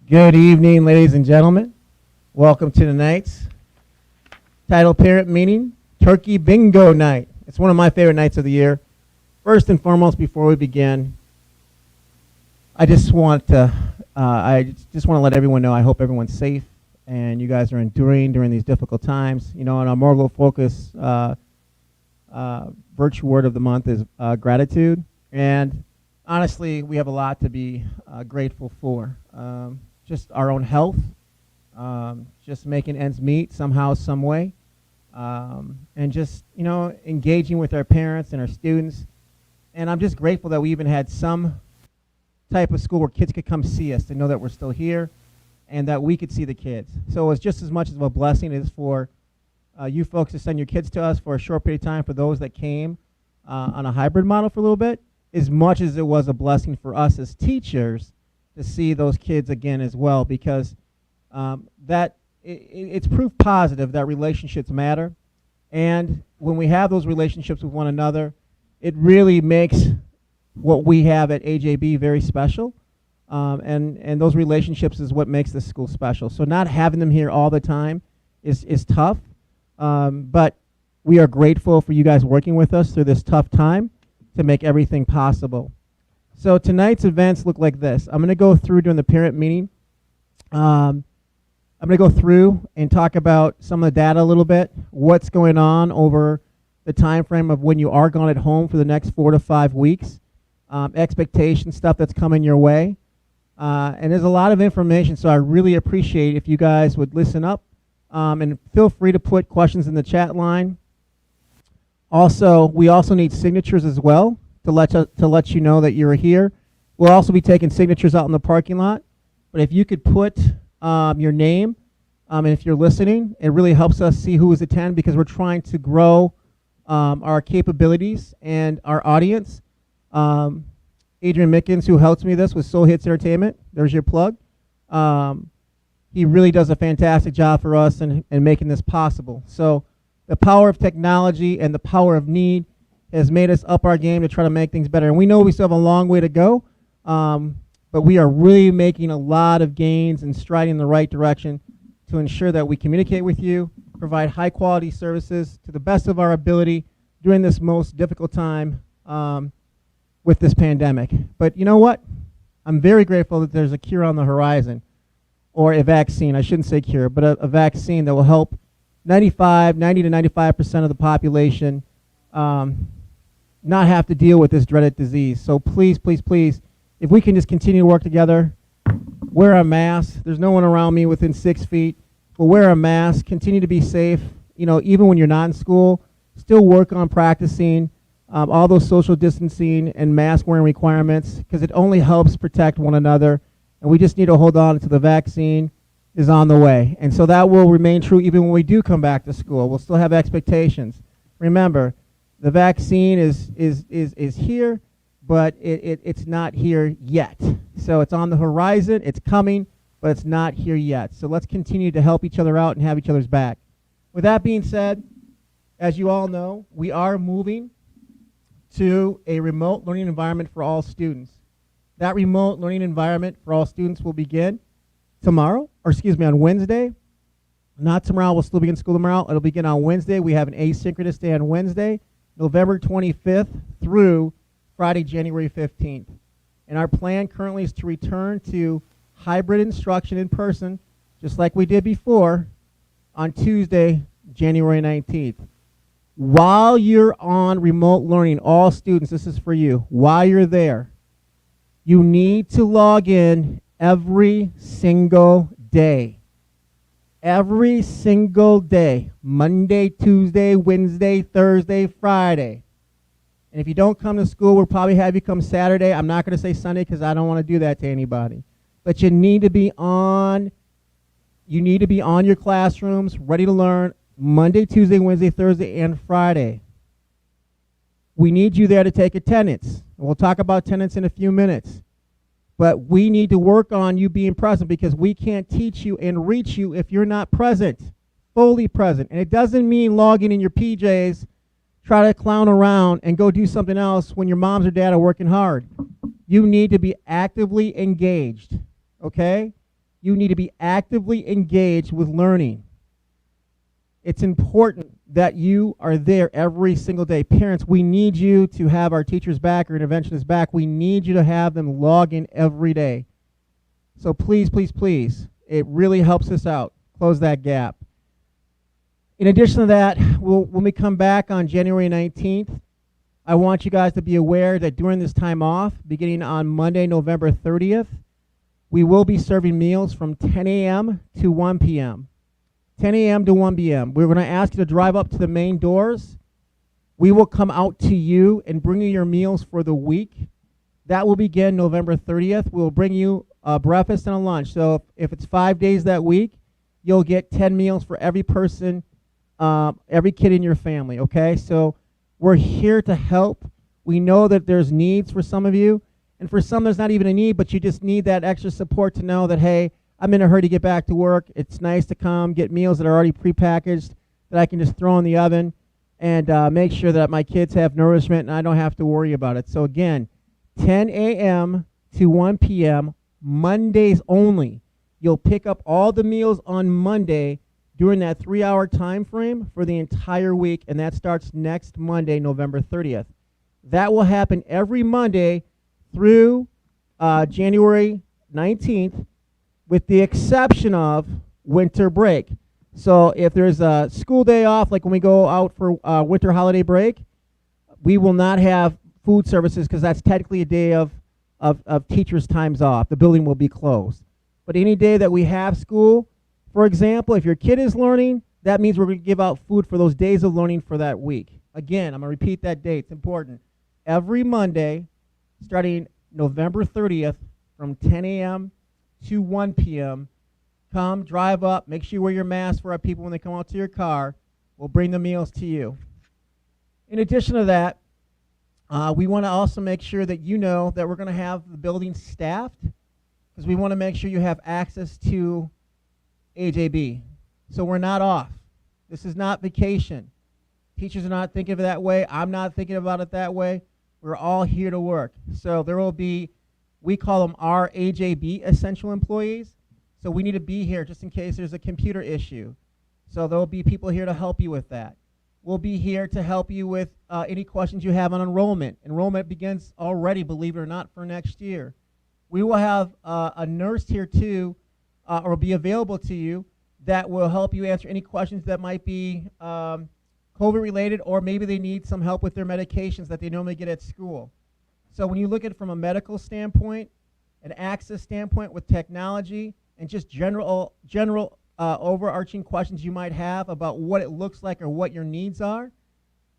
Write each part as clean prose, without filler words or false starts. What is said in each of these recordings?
Good evening, ladies and gentlemen. Welcome to tonight's title parent meeting, Turkey Bingo Night. It's one of my favorite nights of the year. First and foremost, before we begin, I just want to let everyone know I hope everyone's safe and you guys are enduring during these difficult times. You know, and our Morgul Focus virtue word of the month is gratitude. And honestly, we have a lot to be grateful for. Just our own health, just making ends meet somehow, some way, and just, you know, engaging with our parents and our students. And I'm just grateful that we even had some type of school where kids could come see us to know that we're still here and that we could see the kids. So it's just as much of a blessing as for you folks to send your kids to us for a short period of time, for those that came on a hybrid model for a little bit, as much as it was a blessing for us as teachers to see those kids again as well, because it's proof positive that relationships matter. And when we have those relationships with one another, it really makes what we have at AJB very special. And those relationships is what makes this school special. So not having them here all the time is tough. But we are grateful for you guys working with us through this tough time to make everything possible. So tonight's events look like this. I'm going to go through during the parent meeting. I'm going to go through and talk about some of the data a little bit, what's going on over the time frame of when you are gone at home for the next 4 to 5 weeks, expectation stuff that's coming your way. And there's a lot of information, so I really appreciate if you guys would listen up, and feel free to put questions in the chat line. Also, we also need signatures as well to let you know that you're here. We'll also be taking signatures out in the parking lot. But if you could put your name, and if you're listening, it really helps us see who is attending, because we're trying to grow our capabilities and our audience. Adrian Mickens, who helps me this with Soul Hits Entertainment, there's your plug. He really does a fantastic job for us in making this possible. So the power of technology and the power of need has made us up our game to try to make things better. And we know we still have a long way to go, but we are really making a lot of gains and striding in the right direction to ensure that we communicate with you, provide high quality services to the best of our ability during this most difficult time with this pandemic. But you know what? I'm very grateful that there's a cure on the horizon, or a vaccine. I shouldn't say cure, but a vaccine that will help 90 to 95% of the population not have to deal with this dreaded disease. So please, please, please, if we can just continue to work together, wear a mask. There's no one around me within 6 feet, but wear a mask, continue to be safe. You know, even when you're not in school, still work on practicing all those social distancing and mask wearing requirements, because it only helps protect one another. And we just need to hold on until the vaccine is on the way. And so that will remain true even when we do come back to school. We'll still have expectations. Remember, the vaccine is here, but it's not here yet. So it's on the horizon, it's coming, but it's not here yet. So let's continue to help each other out and have each other's back. With that being said, as you all know, we are moving to a remote learning environment for all students. That remote learning environment for all students will begin on Wednesday. Not tomorrow, we'll still begin school tomorrow. It'll begin on Wednesday. We have an asynchronous day on Wednesday, November 25th through Friday, January 15th. And our plan currently is to return to hybrid instruction in person, just like we did before, on Tuesday, January 19th. While you're on remote learning, all students, this is for you. While you're there, you need to log in every single day. Every single day. Monday, Tuesday, Wednesday, Thursday, Friday. And if you don't come to school, we'll probably have you come Saturday. I'm not going to say Sunday because I don't want to do that to anybody. But you need to be on your classrooms, ready to learn Monday, Tuesday, Wednesday, Thursday, and Friday. We need you there to take attendance. And we'll talk about attendance in a few minutes. But we need to work on you being present, because we can't teach you and reach you if you're not present, fully present. And it doesn't mean logging in your PJs, try to clown around, and go do something else when your moms or dad are working hard. You need to be actively engaged, okay? You need to be actively engaged with learning. It's important that you are there every single day. Parents, we need you to have our teachers back, our interventionists back. We need you to have them log in every day. So please, please, please, it really helps us out. Close that gap. In addition to that, when we come back on January 19th, I want you guys to be aware that during this time off, beginning on Monday, November 30th, we will be serving meals from 10 a.m. to 1 p.m. 10 a.m. to 1 p.m. We're going to ask you to drive up to the main doors. We will come out to you and bring you your meals for the week. That will begin November 30th. We'll bring you a breakfast and a lunch. So if it's 5 days that week, you'll get 10 meals for every person, every kid in your family, okay? So we're here to help. We know that there's needs for some of you, and for some there's not even a need, but you just need that extra support to know that, hey, I'm in a hurry to get back to work. It's nice to come get meals that are already prepackaged that I can just throw in the oven and make sure that my kids have nourishment and I don't have to worry about it. So again, 10 a.m. to 1 p.m., Mondays only. You'll pick up all the meals on Monday during that 3-hour time frame for the entire week, and that starts next Monday, November 30th. That will happen every Monday through January 19th, with the exception of winter break. So if there's a school day off, like when we go out for winter holiday break, we will not have food services because that's technically a day of teachers' times off. The building will be closed. But any day that we have school, for example, if your kid is learning, that means we're going to give out food for those days of learning for that week. Again, I'm going to repeat that date. It's important. Every Monday, starting November 30th, from 10 a.m. to 1 p.m., come, drive up, make sure you wear your mask for our people when they come out to your car. We'll bring the meals to you. In addition to that, we want to also make sure that you know that we're going to have the building staffed because we want to make sure you have access to AJB. So we're not off. This is not vacation. Teachers are not thinking of it that way. I'm not thinking about it that way. We're all here to work. So there will be, we call them our AJB essential employees. So we need to be here just in case there's a computer issue. So there will be people here to help you with that. We'll be here to help you with any questions you have on enrollment. Enrollment begins already, believe it or not, for next year. We will have a nurse here too, or be available to you that will help you answer any questions that might be COVID related, or maybe they need some help with their medications that they normally get at school. So when you look at it from a medical standpoint, an access standpoint with technology, and just general overarching questions you might have about what it looks like or what your needs are,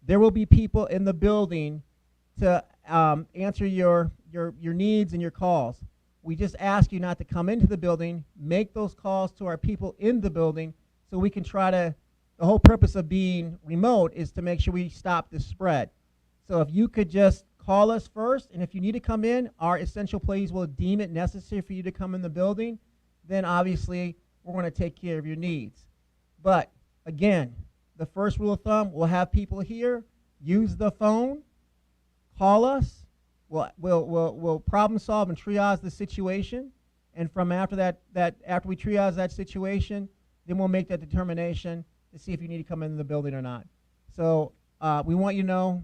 there will be people in the building to answer your needs and your calls. We just ask you not to come into the building, make those calls to our people in the building so we can try to, the whole purpose of being remote is to make sure we stop the spread. So if you could just call us first, and if you need to come in, our essential employees will deem it necessary for you to come in the building, then obviously we're going to take care of your needs. But again, the first rule of thumb, we'll have people here, use the phone, call us, we'll problem solve and triage the situation, and from after after we triage that situation, then we'll make that determination to see if you need to come into the building or not. So we want you to know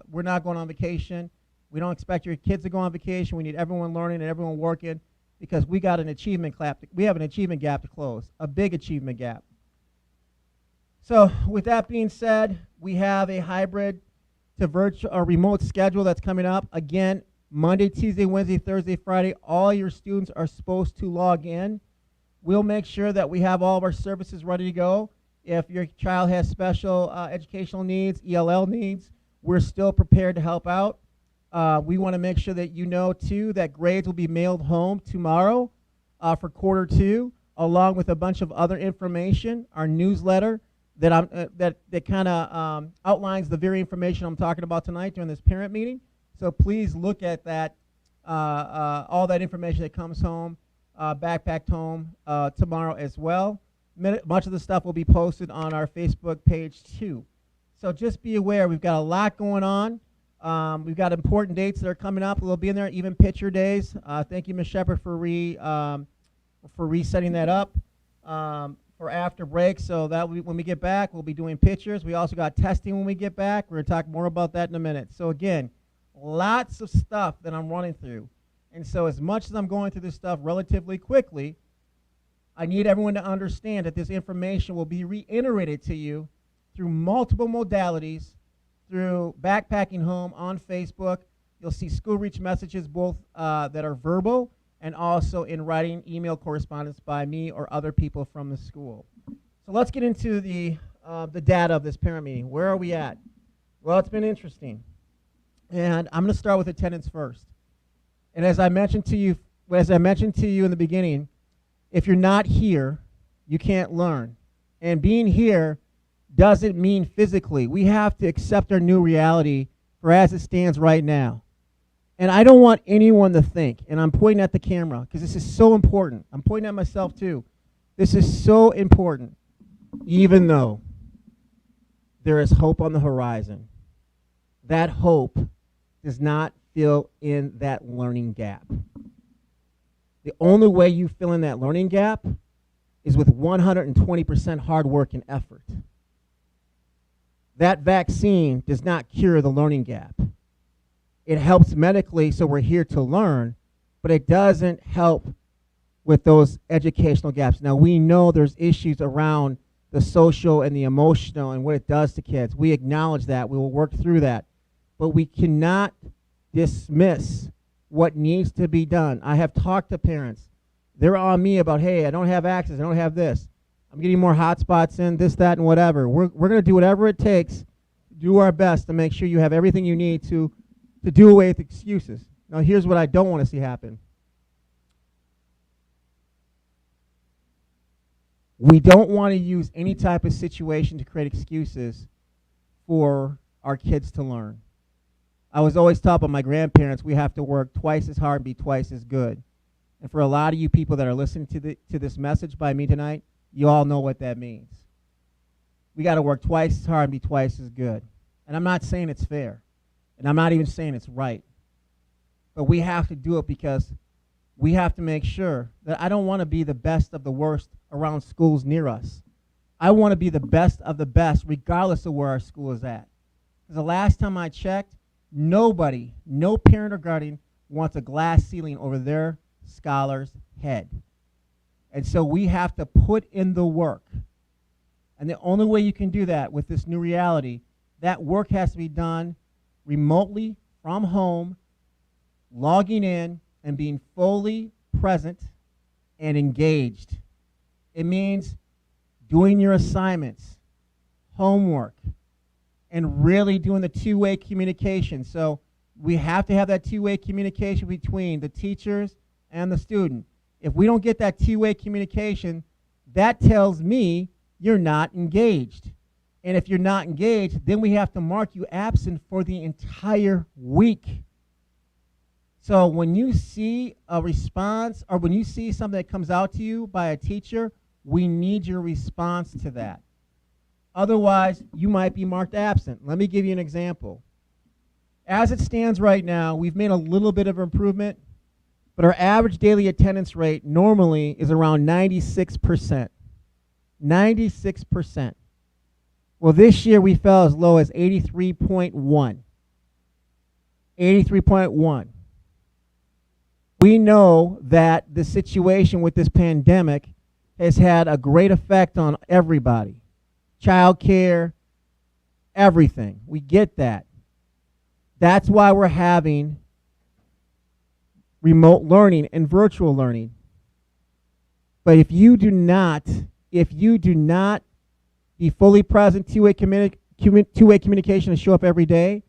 we're not going on vacation. We don't expect your kids to go on vacation. We need everyone learning and everyone working because we got an achievement we have an achievement gap to close, a big achievement gap. So with that being said, we have a hybrid to virtual or remote schedule that's coming up. Again, Monday, Tuesday, Wednesday, Thursday, Friday, all your students are supposed to log in. We'll make sure that we have all of our services ready to go. If your child has special educational needs, ELL needs, we're still prepared to help out. We want to make sure that you know, too, that grades will be mailed home tomorrow for quarter 2, along with a bunch of other information, our newsletter that kind of outlines the very information I'm talking about tonight during this parent meeting. So please look at that, all that information that comes home, backpacked home tomorrow as well. Much of the stuff will be posted on our Facebook page too. So just be aware, we've got a lot going on. We've got important dates that are coming up. We'll be in there, even picture days. Thank you, Ms. Shepard, for for resetting that up for after break. So that when we get back, we'll be doing pictures. We also got testing when we get back. We're going to talk more about that in a minute. So again, lots of stuff that I'm running through. And so as much as I'm going through this stuff relatively quickly, I need everyone to understand that this information will be reiterated to you through multiple modalities, through Backpacking Home on Facebook. You'll see School Reach messages, both that are verbal and also in writing email correspondence by me or other people from the school. So let's get into the data of this parent meeting. Where are we at? Well, it's been interesting. And I'm going to start with attendance first. And as I mentioned to you in the beginning, if you're not here, you can't learn. And being here doesn't mean physically. We have to accept our new reality for as it stands right now. And I don't want anyone to think, and I'm pointing at the camera because this is so important. I'm pointing at myself too. This is so important, even though there is hope on the horizon. That hope does not fill in that learning gap. The only way you fill in that learning gap is with 120% hard work and effort. That vaccine does not cure the learning gap. It helps medically, so we're here to learn, but it doesn't help with those educational gaps. Now, we know there's issues around the social and the emotional and what it does to kids. We acknowledge that. We will work through that. But we cannot dismiss what needs to be done. I have talked to parents. They're on me about, hey, I don't have access. I don't have this. I'm getting more hotspots in, this, that, and whatever. We're going to do whatever it takes, do our best to make sure you have everything you need to do away with excuses. Now, here's what I don't want to see happen. We don't want to use any type of situation to create excuses for our kids to learn. I was always taught by my grandparents we have to work twice as hard and be twice as good. And for a lot of you people that are listening to this message by me tonight, you all know what that means. We got to work twice as hard and be twice as good. And I'm not saying it's fair. And I'm not even saying it's right. But we have to do it because we have to make sure that I don't want to be the best of the worst around schools near us. I want to be the best of the best regardless of where our school is at. Because the last time I checked, nobody, no parent or guardian wants a glass ceiling over their scholar's head. And so we have to put in the work. And the only way you can do that with this new reality, that work has to be done remotely from home, logging in and being fully present and engaged. It means doing your assignments, homework, and really doing the two-way communication. So we have to have that two-way communication between the teachers and the student. If we don't get that two-way communication, that tells me you're not engaged. And if you're not engaged, then we have to mark you absent for the entire week. So when you see a response or when you see something that comes out to you by a teacher, we need your response to that. Otherwise, you might be marked absent. Let me give you an example. As it stands right now, we've made a little bit of improvement, but our average daily attendance rate normally is around 96%. 96%. Well, this year we fell as low as 83.1. 83.1. We know that the situation with this pandemic has had a great effect on everybody. Child care, everything. We get that. That's why we're having remote learning and virtual learning. But if you do not be fully present, two-way communication and show up every day,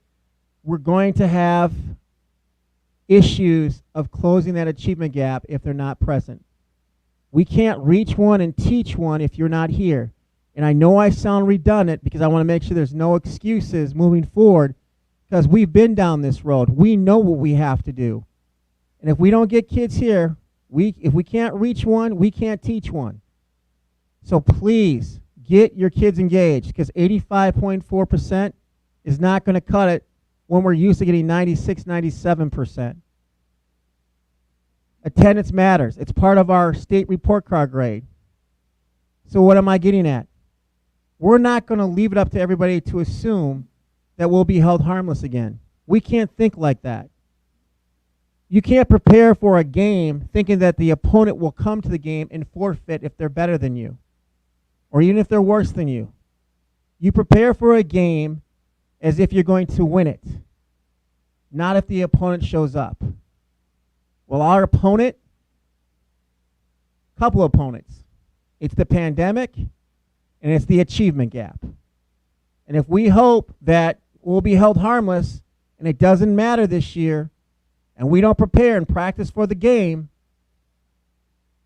we're going to have issues of closing that achievement gap if they're not present. We can't reach one and teach one if you're not here. And I know I sound redundant because I want to make sure there's no excuses moving forward because we've been down this road. We know what we have to do. And if we don't get kids here, if we can't reach one, we can't teach one. So please get your kids engaged because 85.4% is not going to cut it when we're used to getting 96, 97%. Attendance matters. It's part of our state report card grade. So what am I getting at? We're not going to leave it up to everybody to assume that we'll be held harmless again. We can't think like that. You can't prepare for a game thinking that the opponent will come to the game and forfeit if they're better than you, or even if they're worse than you. You prepare for a game as if you're going to win it, not if the opponent shows up. Well, our opponent, couple opponents. It's the pandemic and it's the achievement gap. And if we hope that we'll be held harmless and it doesn't matter this year, and we don't prepare and practice for the game,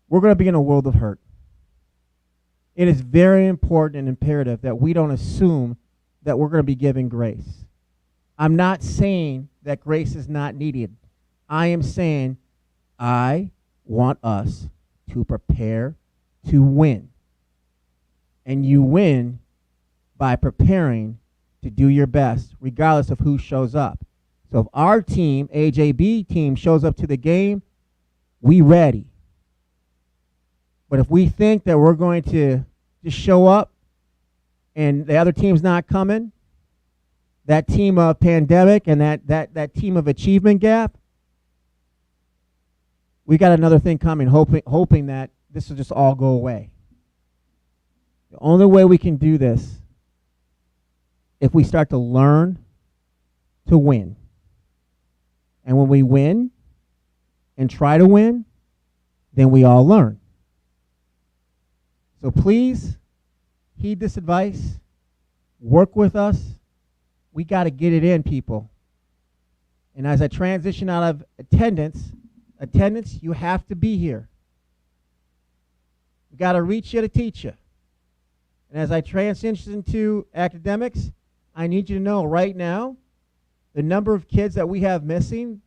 we're going to be in a world of hurt. It is very important and imperative that we don't assume that we're going to be given grace. I'm not saying that grace is not needed. I am saying I want us to prepare to win. And you win by preparing to do your best, regardless of who shows up. So if our team, AJB team, shows up to the game, we ready. But if we think that we're going to just show up and the other team's not coming, that team of pandemic and that team of achievement gap, we got another thing coming, hoping that this will just all go away. The only way we can do this if we start to learn to win. And when we win and try to win, then we all learn. So please heed this advice. Work with us. We got to get it in, people. And as I transition out of attendance, you have to be here. We got to reach you to teach you. And as I transition to academics, I need you to know right now, the number of kids that we have missing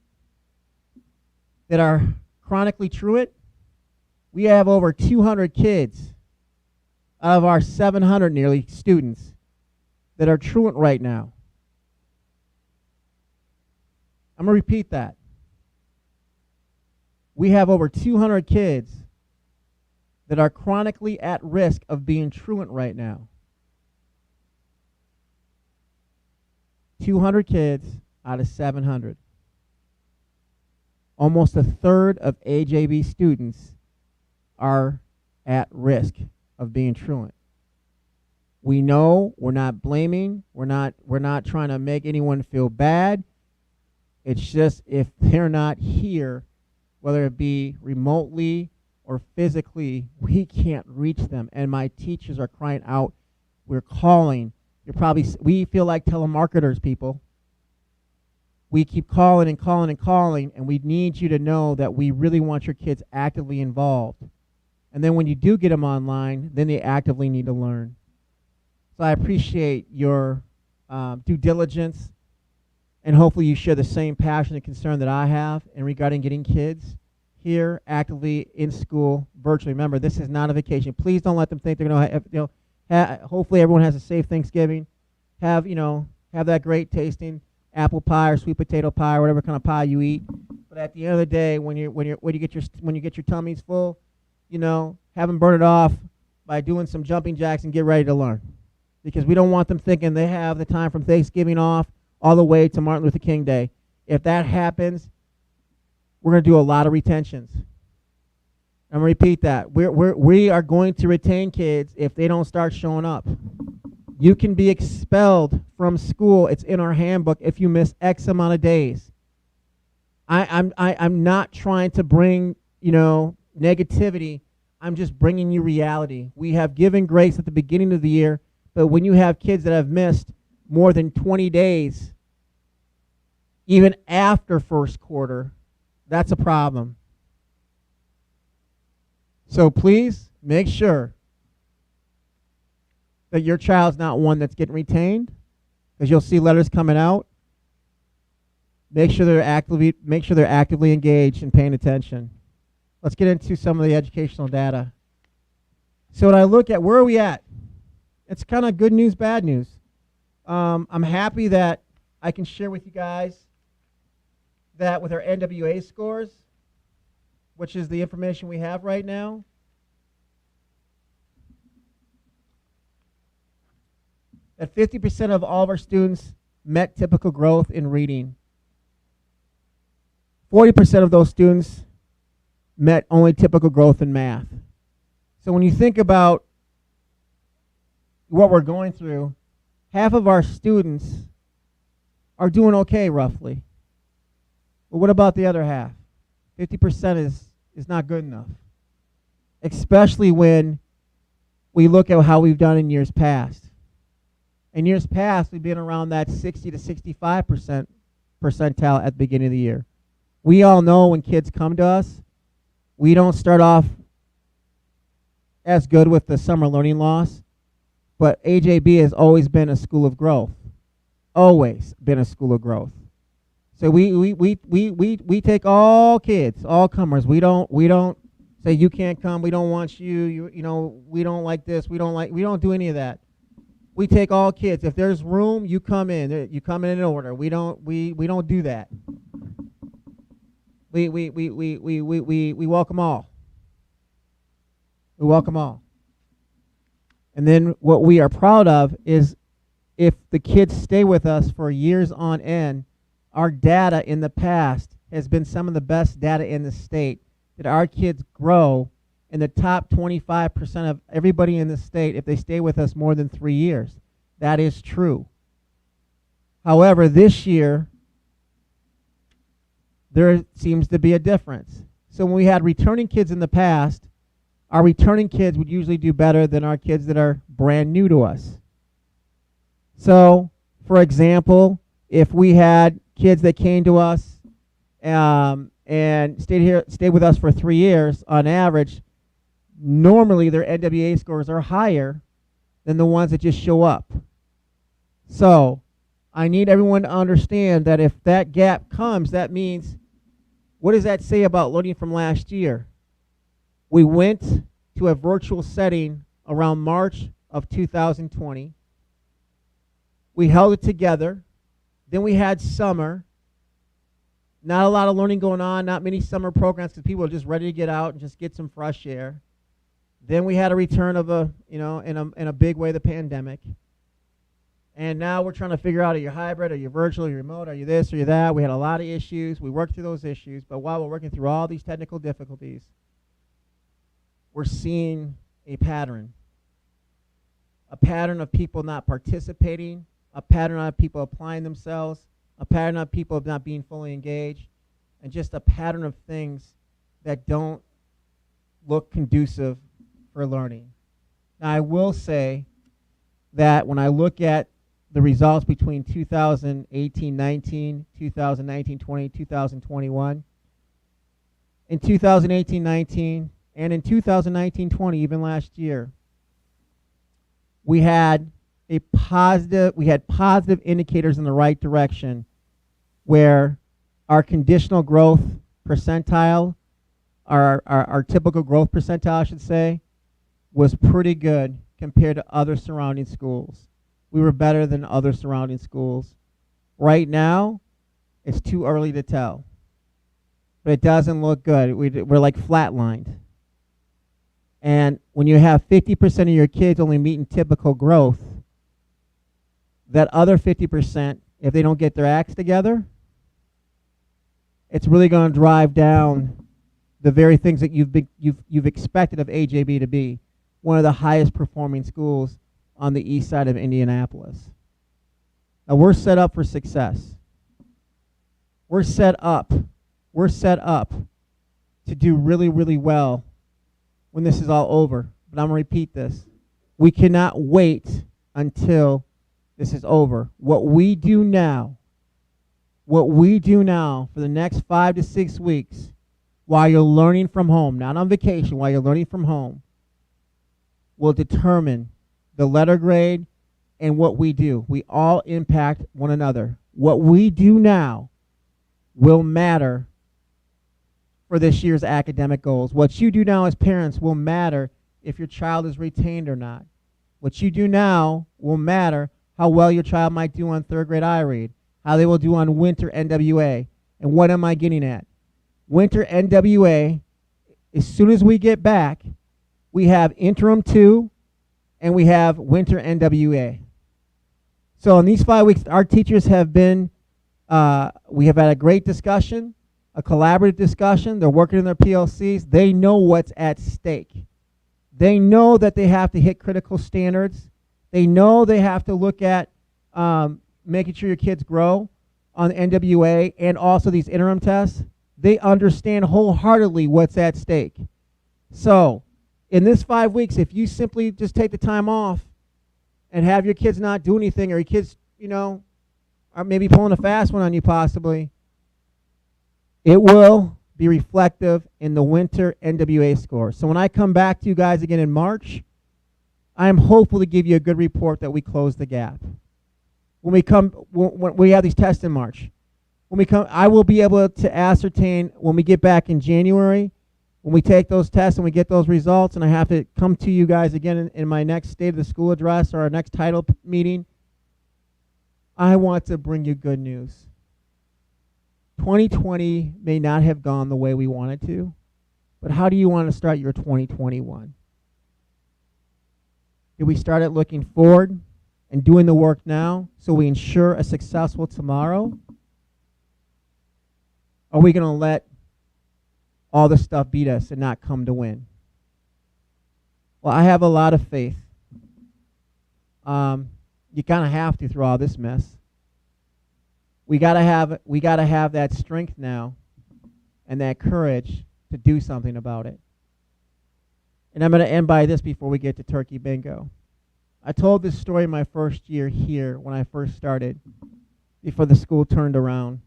that are chronically truant, we have over 200 kids out of our 700 nearly students that are truant right now. I'm going to repeat that. We have over 200 kids that are chronically at risk of being truant right now. 200 kids out of 700. Almost a third of AJB students are at risk of being truant. We know we're not blaming. We're not trying to make anyone feel bad. It's just if they're not here, whether it be remotely or physically, we can't reach them. And my teachers are crying out. We're calling. We feel like telemarketers, people. We keep calling and calling and calling, and we need you to know that we really want your kids actively involved. And then when you do get them online, then they actively need to learn. So I appreciate your due diligence, and hopefully you share the same passion and concern that I have in regarding getting kids here actively in school virtually. Remember, this is not a vacation. Please don't let them think they're going to hopefully everyone has a safe Thanksgiving. Have that great tasting apple pie or sweet potato pie or whatever kind of pie you eat. But at the end of the day, when you get your tummies full, have them burn it off by doing some jumping jacks and get ready to learn. Because we don't want them thinking they have the time from Thanksgiving off all the way to Martin Luther King Day. If that happens, we're going to do a lot of retentions. I'm going to repeat that. We are going to retain kids if they don't start showing up. You can be expelled from school. It's in our handbook if you miss X amount of days. I'm not trying to bring negativity. I'm just bringing you reality. We have given grace at the beginning of the year, but when you have kids that have missed more than 20 days, even after first quarter, that's a problem. So please make sure that your child's not one that's getting retained, because you'll see letters coming out. Make sure they're actively engaged and paying attention. Let's get into some of the educational data. So when I look at where are we at, it's kind of good news, bad news. I'm happy that I can share with you guys that with our NWA scores, which is the information we have right now, that 50% of all of our students met typical growth in reading. 40% of those students met only typical growth in math. So when you think about what we're going through, half of our students are doing okay, roughly. But what about the other half? 50% is not good enough, especially when we look at how we've done in years past. In years past, we've been around that 60 to 65% percentile at the beginning of the year. We all know when kids come to us, we don't start off as good with the summer learning loss, but AJB has always been a school of growth. Always been a school of growth. So we take all kids, all comers. We don't say you can't come, we don't want you, you know, we don't like this, we don't do any of that. We take all kids. If there's room, you come in. You come in order. We don't do that. We welcome all. We welcome all. And then what we are proud of is if the kids stay with us for years on end, our data in the past has been some of the best data in the state, that our kids grow in the top 25% of everybody in the state if they stay with us more than 3 years. That is true. However, this year, there seems to be a difference. So when we had returning kids in the past, our returning kids would usually do better than our kids that are brand new to us. So, for example, if we had kids that came to us and stayed with us for 3 years, on average, normally their NWA scores are higher than the ones that just show up. So I need everyone to understand that if that gap comes, that means, what does that say about learning from last year? We went to a virtual setting around March of 2020. We held it together. Then we had summer. Not a lot of learning going on, not many summer programs because people are just ready to get out and just get some fresh air. Then we had a return of in a big way, the pandemic. And now we're trying to figure out, are you hybrid, are you virtual, are you remote, are you this, are you that? We had a lot of issues. We worked through those issues. But while we're working through all these technical difficulties, we're seeing a pattern of people not participating, a pattern of people applying themselves, a pattern of people not being fully engaged, and just a pattern of things that don't look conducive for learning. Now, I will say that when I look at the results between 2018-19, 2019-20, 2021, in 2018-19, and in 2019-20, even last year, we had positive indicators in the right direction where our conditional growth percentile, our typical growth percentile, I should say, was pretty good compared to other surrounding schools. We were better than other surrounding schools. Right now, it's too early to tell. But it doesn't look good. We're like flatlined. And when you have 50% of your kids only meeting typical growth, that other 50%, if they don't get their acts together, it's really going to drive down the very things that you've expected of AJB to be one of the highest performing schools on the east side of Indianapolis. Now we're set up for success. We're set up to do really, really well when this is all over. But I'm going to repeat this. We cannot wait until this is over. What we do now for the next 5 to 6 weeks while you're learning from home, not on vacation, while you're learning from home, will determine the letter grade and what we do. We all impact one another. What we do now will matter for this year's academic goals. What you do now as parents will matter if your child is retained or not. What you do now will matter how well your child might do on third grade iRead, how they will do on winter NWA. And what am I getting at? Winter NWA as soon as we get back, we have interim 2 and we have winter NWA. So in these 5 weeks, our teachers have been, we have had a great discussion, a collaborative discussion. They're working in their PLCs. They know what's at stake. They know that they have to hit critical standards. They know they have to look at making sure your kids grow on the NWA and also these interim tests. They understand wholeheartedly what's at stake. So in this 5 weeks, if you simply just take the time off and have your kids not do anything, or your kids, are maybe pulling a fast one on you possibly, it will be reflective in the winter NWA score. So when I come back to you guys again in March, I am hopeful to give you a good report that we closed the gap. When we have these tests in March, I will be able to ascertain when we get back in January, when we take those tests and we get those results, and I have to come to you guys again in my next State of the School address or our next title meeting, I want to bring you good news. 2020 may not have gone the way we wanted to, but how do you want to start your 2021? Do we start at looking forward and doing the work now so we ensure a successful tomorrow? Are we going to let all this stuff beat us and not come to win? Well, I have a lot of faith. You kind of have to through all this mess. We gotta have that strength now and that courage to do something about it. And I'm going to end by this before we get to Turkey Bingo. I told this story my first year here when I first started, before the school turned around.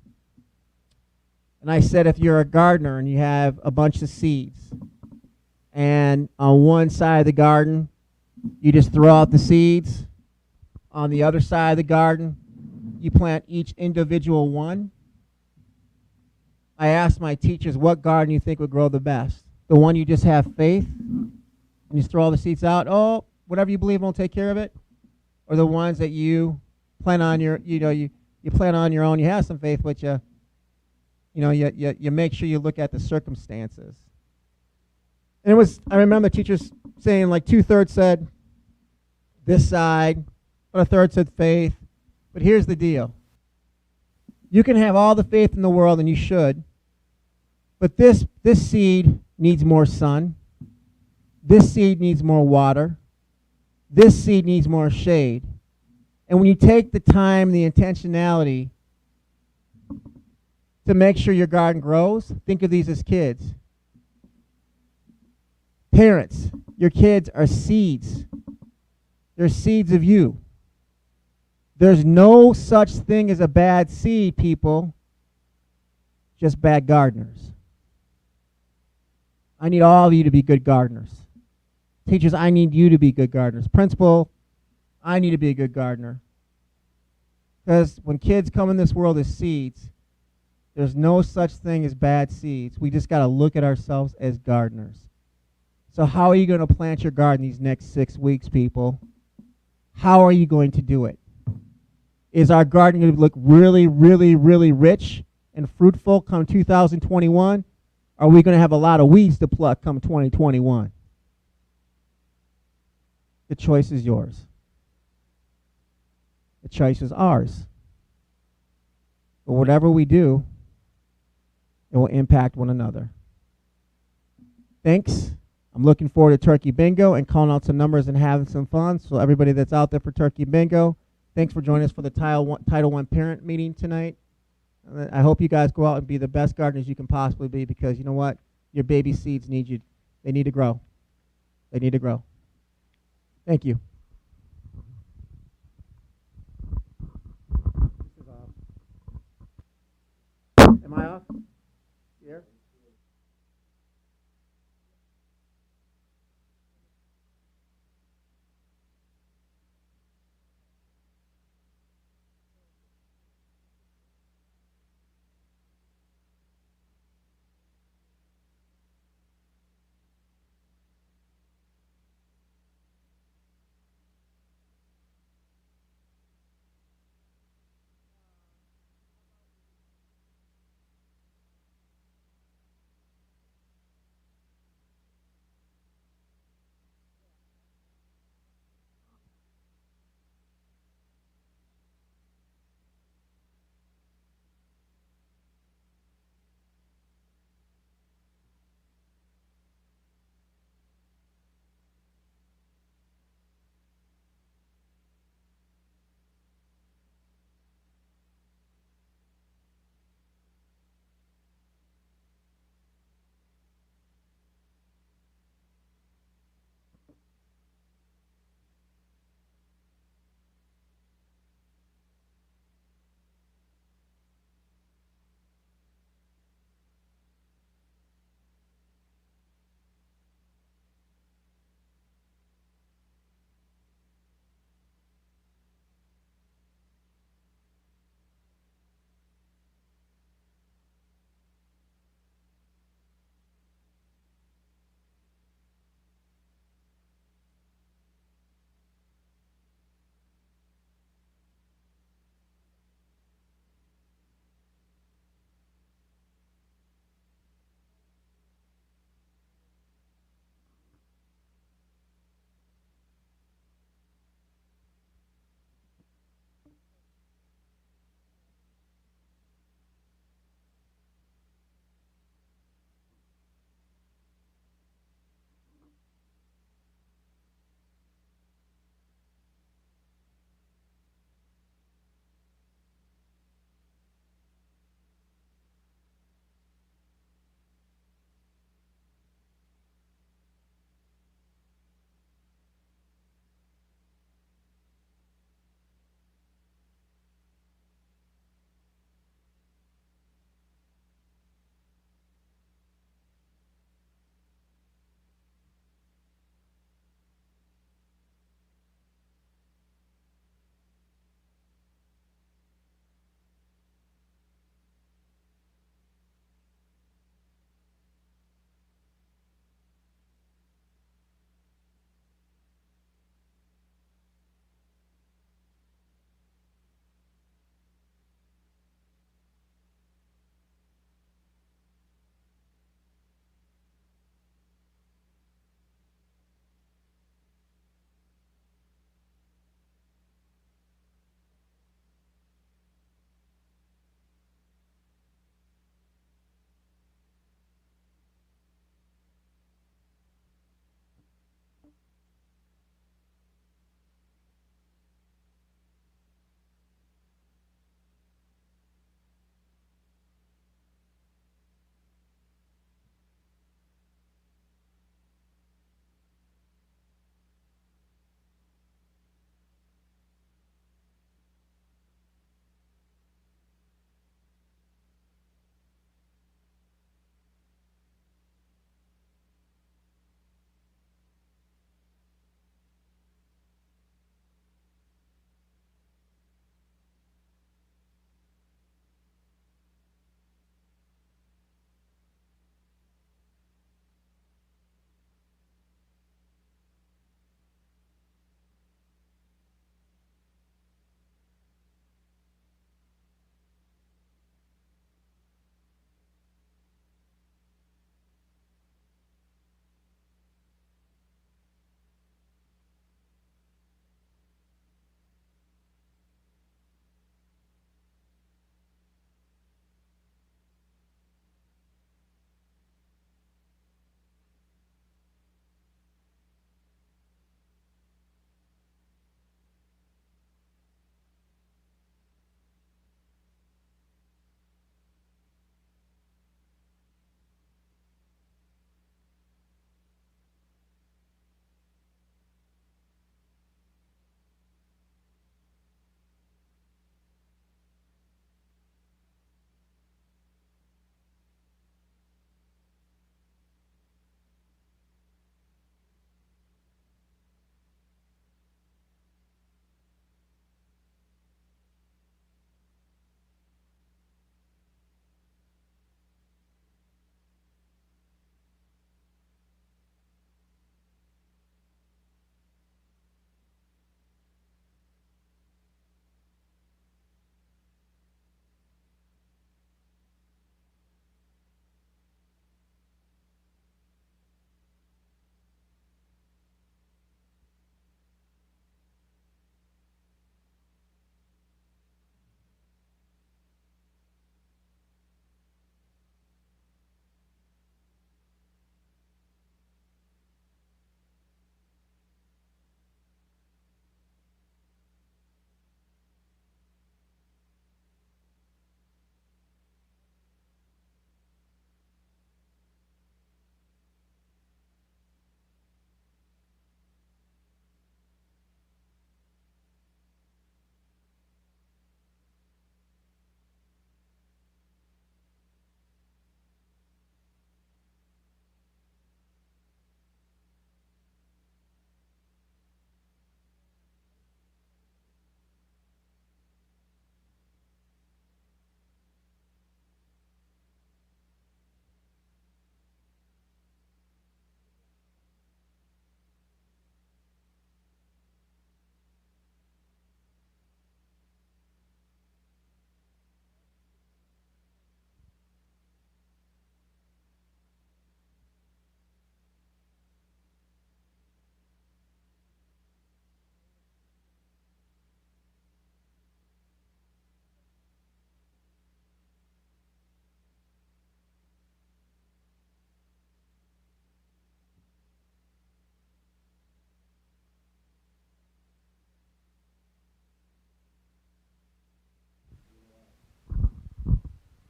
And I said, if you're a gardener and you have a bunch of seeds, and on one side of the garden, you just throw out the seeds, on the other side of the garden, you plant each individual one. I asked my teachers, what garden you think would grow the best? The one you just have faith and you just throw all the seeds out, oh, whatever you believe won't take care of it? Or the ones that you plant on your, you plant on your own, you have some faith, but you make sure you look at the circumstances. And I remember teachers saying like 2/3 said this side, but a third said faith. But here's the deal. You can have all the faith in the world, and you should, but this seed needs more sun. This seed needs more water. This seed needs more shade. And when you take the time, the intentionality to make sure your garden grows, think of these as kids. Parents, your kids are seeds. They're seeds of you. There's no such thing as a bad seed, people, just bad gardeners. I need all of you to be good gardeners. Teachers, I need you to be good gardeners. Principal, I need to be a good gardener. Because when kids come in this world as seeds, there's no such thing as bad seeds. We just got to look at ourselves as gardeners. So how are you going to plant your garden these next 6 weeks, people? How are you going to do it? Is our garden going to look really, really, really rich and fruitful come 2021? Or are we going to have a lot of weeds to pluck come 2021? The choice is yours. The choice is ours. But whatever we do, it will impact one another. Thanks. I'm looking forward to Turkey Bingo and calling out some numbers and having some fun. So everybody that's out there for Turkey Bingo, thanks for joining us for the Title I parent meeting tonight. I hope you guys go out and be the best gardeners you can possibly be, because you know what? Your baby seeds need you. They need to grow. They need to grow. Thank you. Am I off? Here?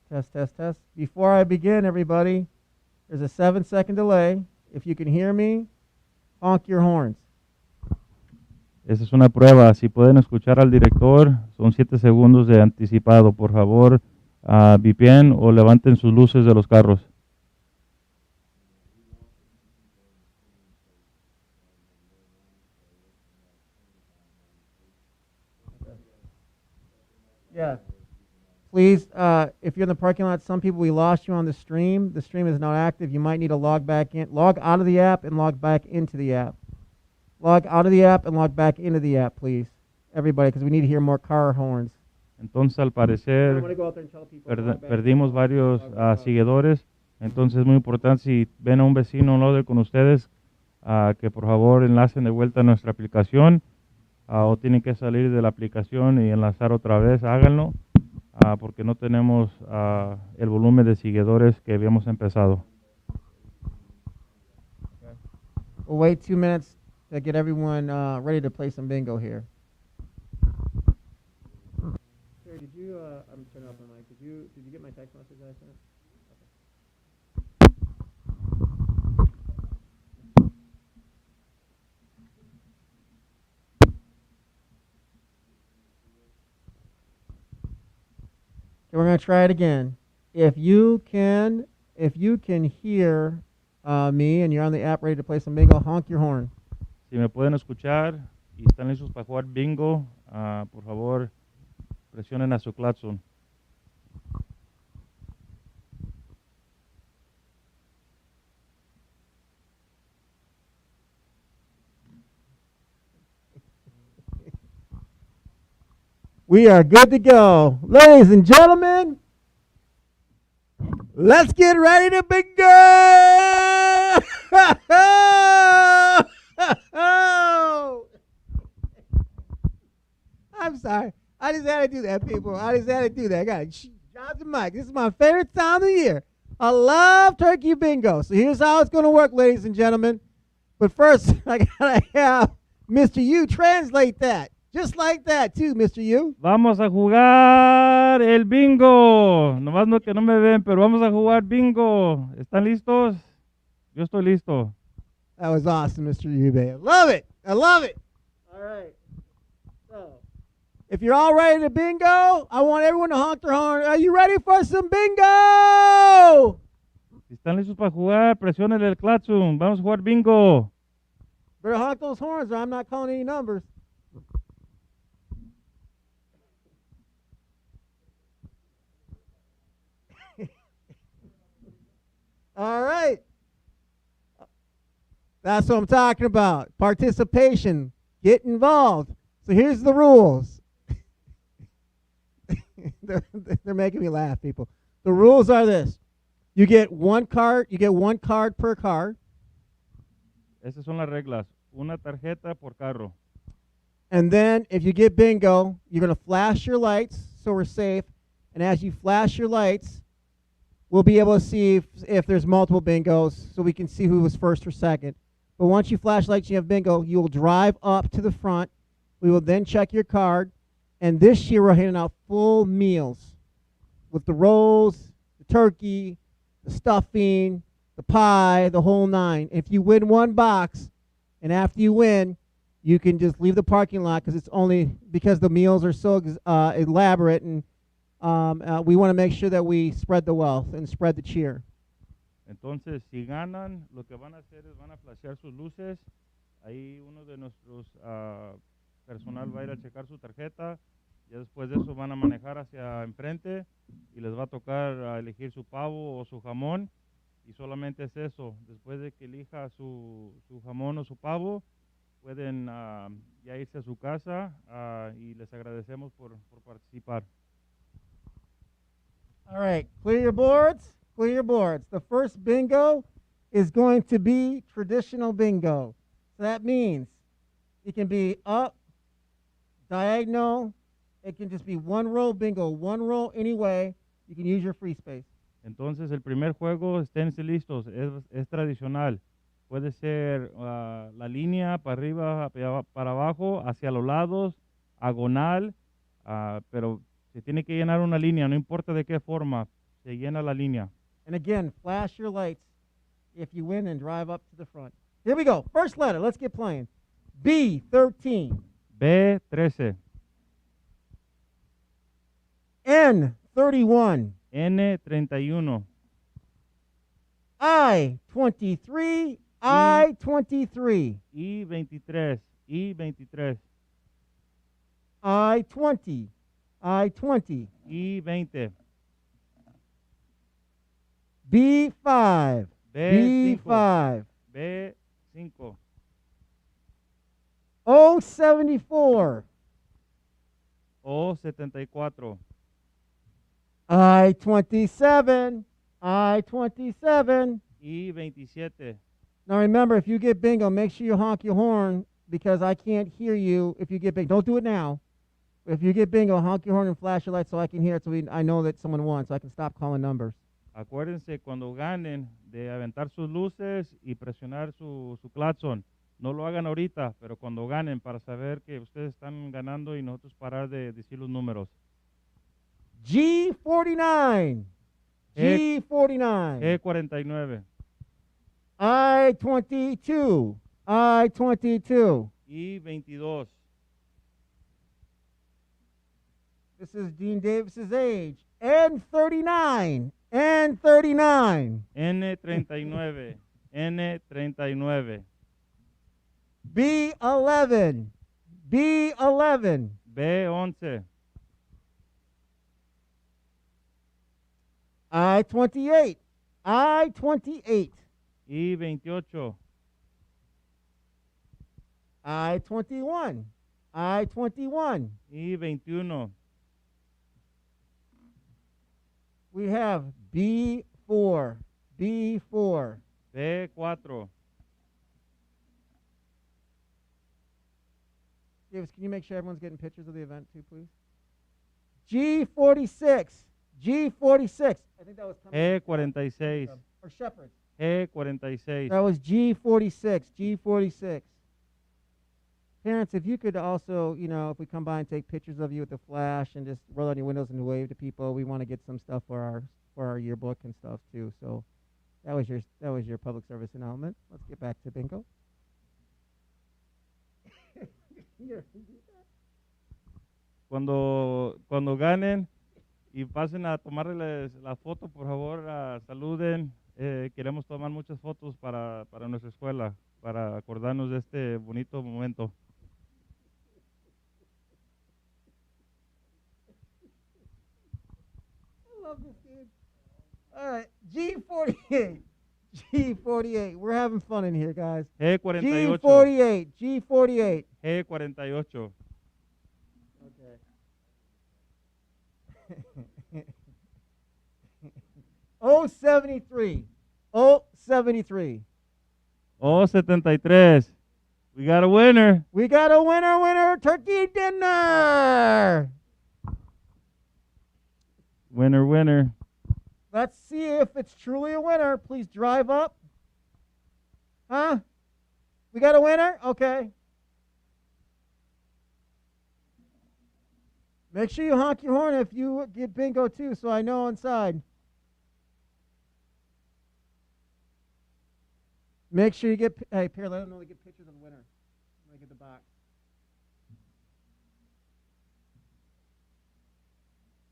Test, test, test. Before I begin, everybody, there's a 7-second delay. If you can hear me, honk your horns. Esa es una prueba. Si pueden escuchar al director, son 7 segundos de anticipado. Por favor, VPN o levanten sus luces de los carros. Yeah. Please, if you're in the parking lot, some people, we lost you on the stream. The stream is not active. You might need to log back in, log out of the app and log back into the app. Log out of the app and log back into the app, please. Everybody, because we need to hear more car horns. Entonces, al parecer, I'm gonna go out there and tell people to log back perdimos in. varios Log back out. seguidores. Entonces, es muy importante si ven a un vecino o no con ustedes, que por favor enlacen de vuelta a nuestra aplicación, o tienen que salir de la aplicación y enlazar otra vez, háganlo, porque no tenemos el volumen de seguidores que habíamos empezado. We'll wait 2 minutes to get everyone ready to play some bingo here. Sherry, did you? I'm turning off my mic. Did you get my text message that I sent? Okay, we're gonna try it again. If you can hear me and you're on the app ready to play some bingo, honk your horn. Si me pueden escuchar y están listos para jugar bingo, por favor, presionen a su claxon. We are good to go. Ladies and gentlemen, let's get ready to bingo! I'm sorry. I just had to do that, people. I just had to do that. I got to drop the mic. This is my favorite time of the year. I love turkey bingo. So here's how it's going to work, ladies and gentlemen. But first, I got to have Mr. Yu translate that. Just like that, too, Mr. Yu. Vamos a jugar el bingo. Nomás no que no me ven, pero vamos a jugar bingo. ¿Están listos? Yo estoy listo. That was awesome, Mr. Yu, I love it. I love it. All right. So, if you're all ready to bingo, I want everyone to honk their horn. Are you ready for some bingo? Si están listos para jugar, presionen el claxon. Vamos a jugar bingo. Better honk those horns or I'm not calling any numbers. All right. That's what I'm talking about. Participation. Get involved. So here's the rules. They're making me laugh, people. The rules are this. You get one card per car. Esas son las reglas. Una tarjeta por carro. And then if you get bingo, you're going to flash your lights so we're safe. And as you flash your lights, we'll be able to see if there's multiple bingos so we can see who was first or second. But once you flash lights and you have bingo, you will drive up to the front. We will then check your card. And this year we're handing out full meals with the rolls, the turkey, the stuffing, the pie, the whole nine. If you win one box, and after you win, you can just leave the parking lot because it's only because the meals are so elaborate, and we want to make sure that we spread the wealth and spread the cheer. Entonces, si ganan, lo que van a hacer es van a flashear sus luces. Ahí uno de nuestros personal va a ir a checar su tarjeta. Ya después de eso van a manejar hacia enfrente y les va a tocar elegir su pavo o su jamón. Y solamente es eso. Después de que elija su jamón o su pavo, pueden ya irse a su casa y les agradecemos por participar. All right, clear your boards. Clear your boards. The first bingo is going to be traditional bingo. So that means it can be up, diagonal. It can just be one row bingo, one row anyway. You can use your free space. Entonces, el primer juego, esténse listos, es tradicional. Puede ser la línea para arriba, para abajo, hacia los lados, agonal, pero se tiene que llenar una línea, no importa de qué forma, se llena la línea. And again, flash your lights if you win and drive up to the front. Here we go. First letter. Let's get playing. B13. B13, N31. N31, I23. I23. I23, I23, I20. I20. I20, B5. B5, B5. B5, O74. O74, I27. I27. I27. Now remember, if you get bingo, make sure you honk your horn because I can't hear you if you get bingo. Don't do it now. If you get bingo, honk your horn and flash your light so I can hear it so I know that someone won so I can stop calling numbers. Acuérdense cuando ganen de aventar sus luces y presionar su claxon. No lo hagan ahorita, pero cuando ganen para saber que ustedes están ganando y nosotros parar de decir los números. G49. G49. E49, I22. I22. I22, This is Dean Davis's age. N39. N39. N39, N39, B11. B11. B11, I28. I28. I28, I21. I21. I21, We have B4. B4. B4, Davis, can you make sure everyone's getting pictures of the event too, please? G46. G46. I think that was E46, or Shepard. E46. That was G46. G46. Parents, if you could also, if we come by and take pictures of you with the flash and just roll down your windows and wave to people, we want to get some stuff for our yearbook and stuff too. So that was your public service announcement. Let's get back to bingo. Cuando ganen y pasen a tomarles la foto, por favor, saluden. Queremos tomar muchas fotos para nuestra escuela, para acordarnos de este bonito momento. I love this game. All right, G48. G48. We're having fun in here, guys. G48, G48. G48. G48. Okay. O73. O73. O73. We got a winner. We got a winner, turkey dinner. Winner. Let's see if it's truly a winner. Please drive up. Huh? We got a winner? Okay. Make sure you honk your horn if you get bingo too, so I know inside. Make sure you get, hey, Pierre, let them know to get pictures of the winner. When I get the box.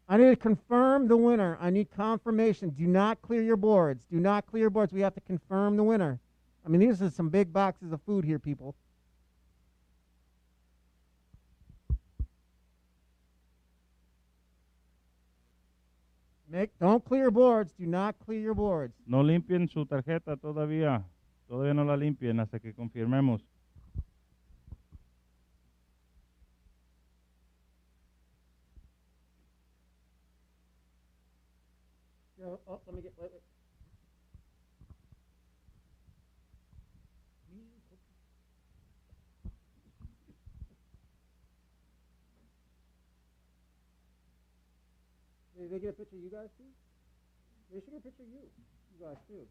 I need to confirm the winner. I need confirmation. Do not clear your boards. Do not clear your boards. We have to confirm the winner. I mean, these are some big boxes of food here, people. Don't clear your boards. Do not clear your boards. No limpien su tarjeta todavía. Todavía no la limpien hasta que confirmemos. Let me get. Wait. Did they get a picture of you guys too? They should get a picture of you guys too.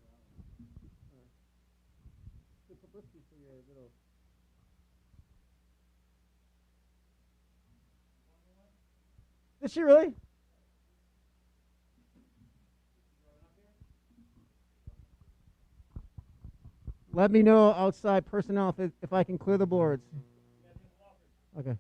Good publicity for your little. Did she really? Let me know outside personnel if I can clear the boards. Okay.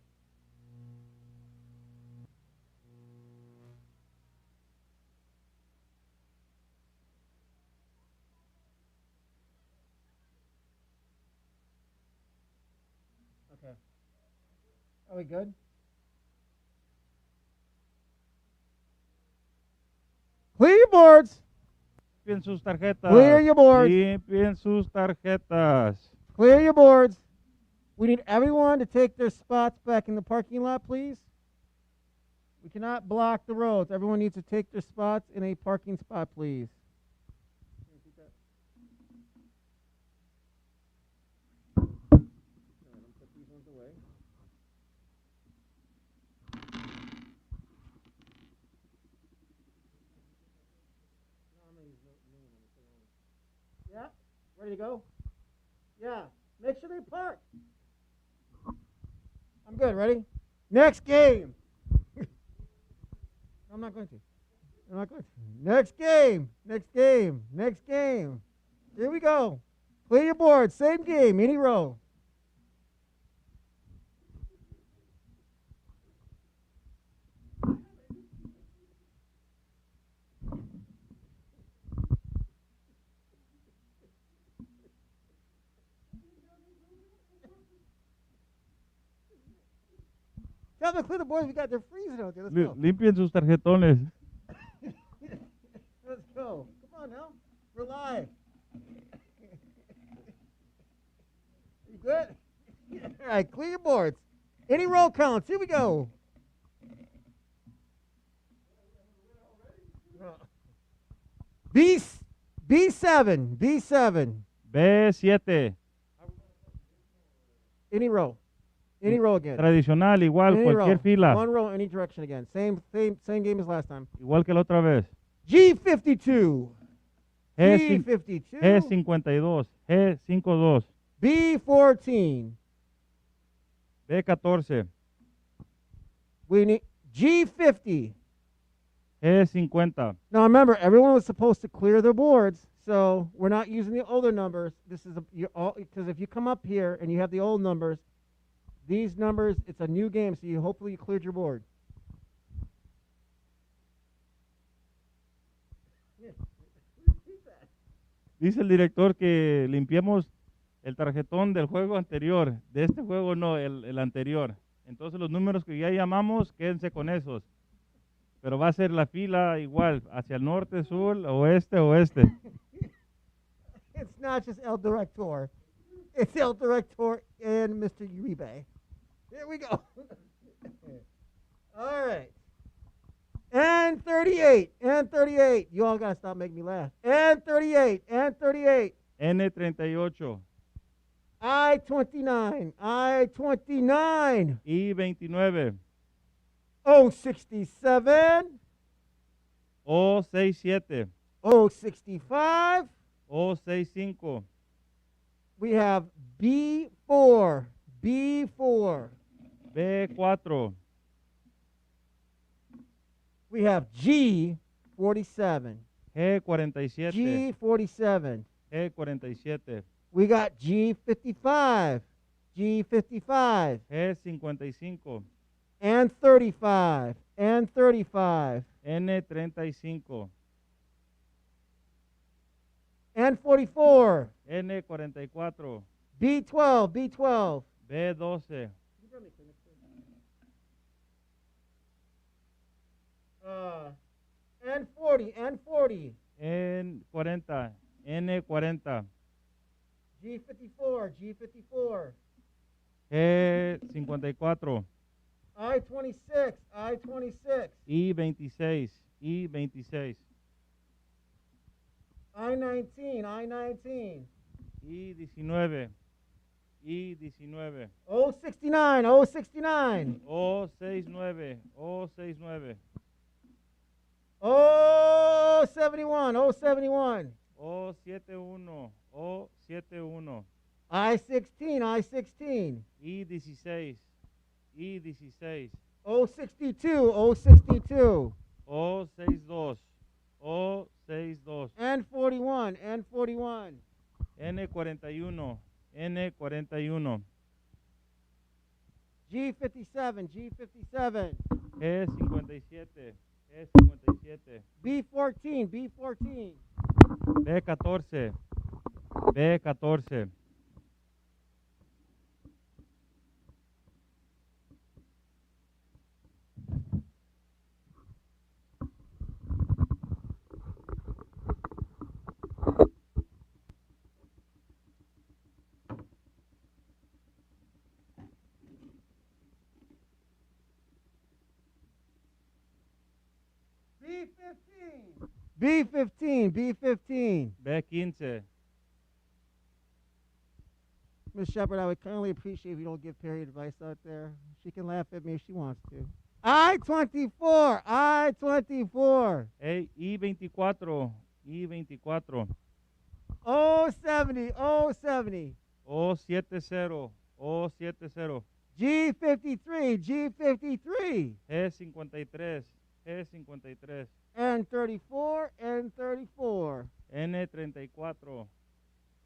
Okay. Are we good? Clear your boards. Limpien sus tarjetas. Clear your boards. Limpien sus tarjetas. Clear your boards. We need everyone to take their spots back in the parking lot, please. We cannot block the roads. Everyone needs to take their spots in a parking spot, please. Yeah, ready to go? Yeah, make sure they park. I'm good, ready? Next game. I'm not going to. I'm not going to. Next game. Next game. Next game. Here we go. Clear your board. Same game. Any row. Tell them to clear the boards. We got their freezing out there. Let's go. Limpien sus tarjetones. Let's go. Come on now. We're live. You good? All right, clear your boards. Any roll counts. Here we go. B7. B7. B7. Any row. Any row again. Tradicional, igual, Any cualquier row. fila. One row, any direction again. Same game as last time. Igual que la otra vez. G52. G52. G52. G52. G52. B14. B14. We need G50. G50. Now remember, everyone was supposed to clear their boards, so we're not using the older numbers. This is because if you come up here and you have the old numbers, these numbers, it's a new game, so hopefully you cleared your board. Dice el director que limpiemos el tarjetón del juego anterior. De este juego no, el anterior. Entonces los números que ya llamamos, quédense con esos. Pero va a ser la fila igual, hacia el norte, sur, oeste, oeste. It's not just El Director. It's El Director and Mr. Uribe. Here we go. All right. And 38. And 38. You all got to stop making me laugh. And 38. And 38. N38. I-29. I-29. I-29. O-67. O-67. O-65. O-65. We have B4. B4. B4. We have G47. G47. G47. G47. We got G55. G55. G55. And 35. And 35. N35. And 44. N44. B12. B12. B12. And 40. And 40. N40. N40. G54. G54. G54. I-26. I-26. I-26. I-26. I-19. I-19. I-19. I-19. O-69. O-69. O-69. O-69. O-71. O-71. O-71. O-71. I-16. I-16. I-16. I-16. O-62. O-62. O-62. O-62. And 41. And 41. N41, N41, G57, G57. G57, G57, B14, B14. B14, B14, B15, B15. B15. Miss Shepard, I would kindly appreciate if you don't give Perry advice out there. She can laugh at me if she wants to. I-24, I-24. Hey, I-24, I-24, O70, O70. O70, O70, G53, G53. G53, G53, N34, N34. N34,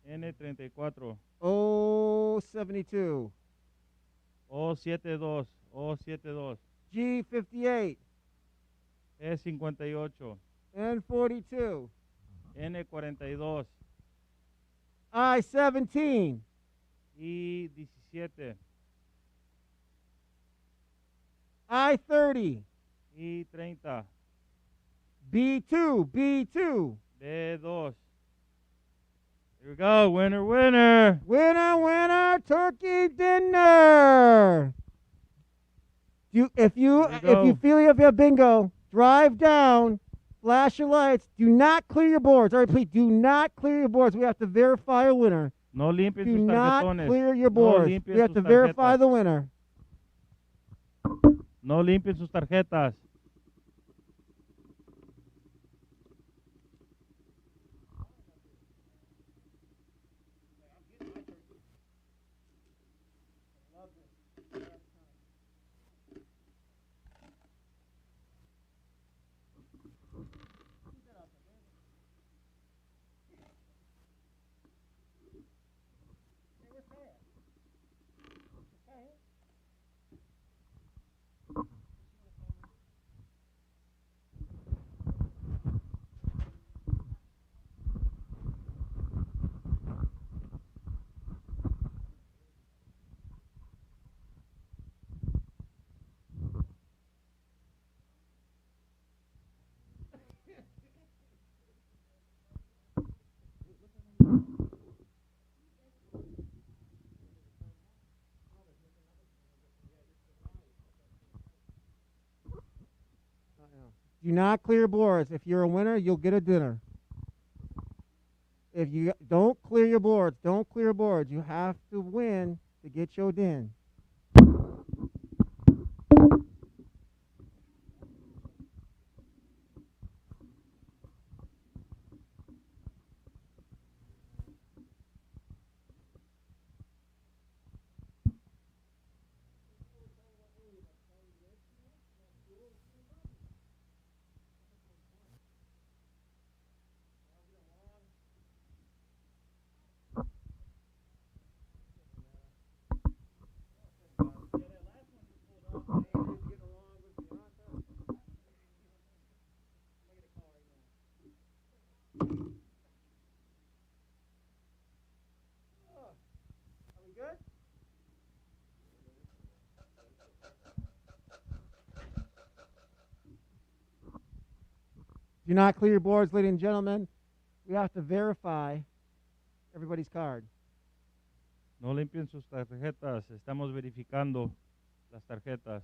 N34, O72. O72, O72, G58. G58, N42. N42, I-17. I-17, I-30. I-30, B2, B2. B2. Here we go, winner, winner. Winner, winner, turkey dinner. If you go. feel you have a bingo, drive down, flash your lights. Do not clear your boards. All right, please do not clear your boards. We have to verify a winner. No limpien Do sus not tarjetones. clear your No boards. limpien We have sus to verify tarjetas. the winner. No limpien sus tarjetas. Do not clear boards. If you're a winner, you'll get a dinner. If you don't clear your boards, don't clear boards. You have to win to get your din. Do not clear your boards, ladies and gentlemen. We have to verify everybody's card. No limpien sus tarjetas. Estamos verificando las tarjetas.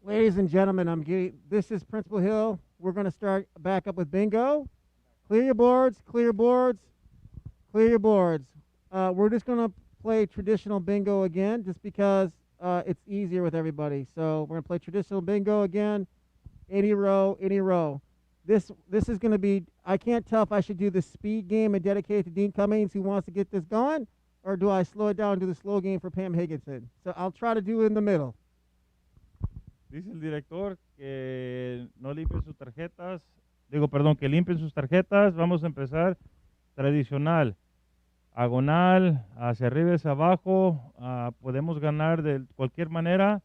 Ladies and gentlemen, this is Principal Hill. We're going to start back up with bingo. Clear your boards, clear your boards, clear your boards. We're just going to play traditional bingo again just because it's easier with everybody. So we're going to play traditional bingo again. Any row, any row. This is going to be, I can't tell if I should do the speed game and dedicate it to Dean Cummings who wants to get this going, or do I slow it down and do the slow game for Pam Higginson? So I'll try to do it in the middle. Dice el director que no limpien sus tarjetas. Digo, perdón, que limpien sus tarjetas. Vamos a empezar tradicional. Agonal, hacia arriba y hacia abajo. Podemos ganar de cualquier manera,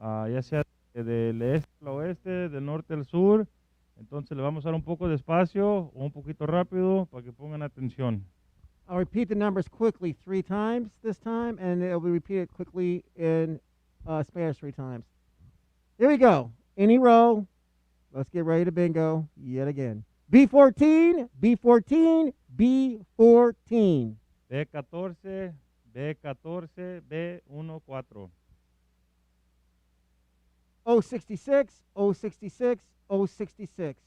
ya sea del este al oeste, del norte al sur. Entonces le vamos a dar un poco de espacio o un poquito rápido para que pongan atención. I'll repeat the numbers quickly 3 times this time, and it'll be repeated quickly in Spanish 3 times. Here we go. Any row. Let's get ready to bingo yet again. B14, B14, B14. B14, B14, B14. 066, 066, 066.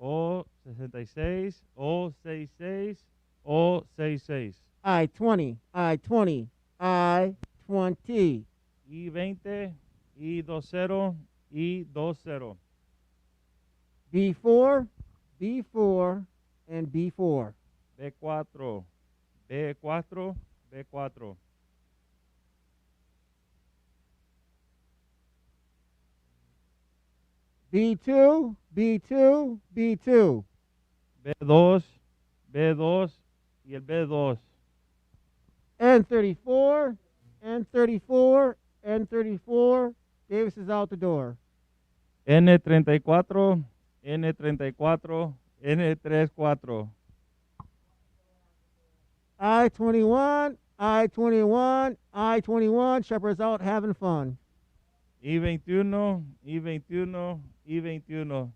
O66, O66, O66. I-20, I-20, I-20. I20, I20, I20. B4, B4, and B4. B4, B4, B4. B2, B2, B2. B2, B2 y el B2. N34, N34, N34. Davis is out the door. N34, N34, N34. I-21, I-21, I-21. Shepard's out having fun. I21, I21, I21.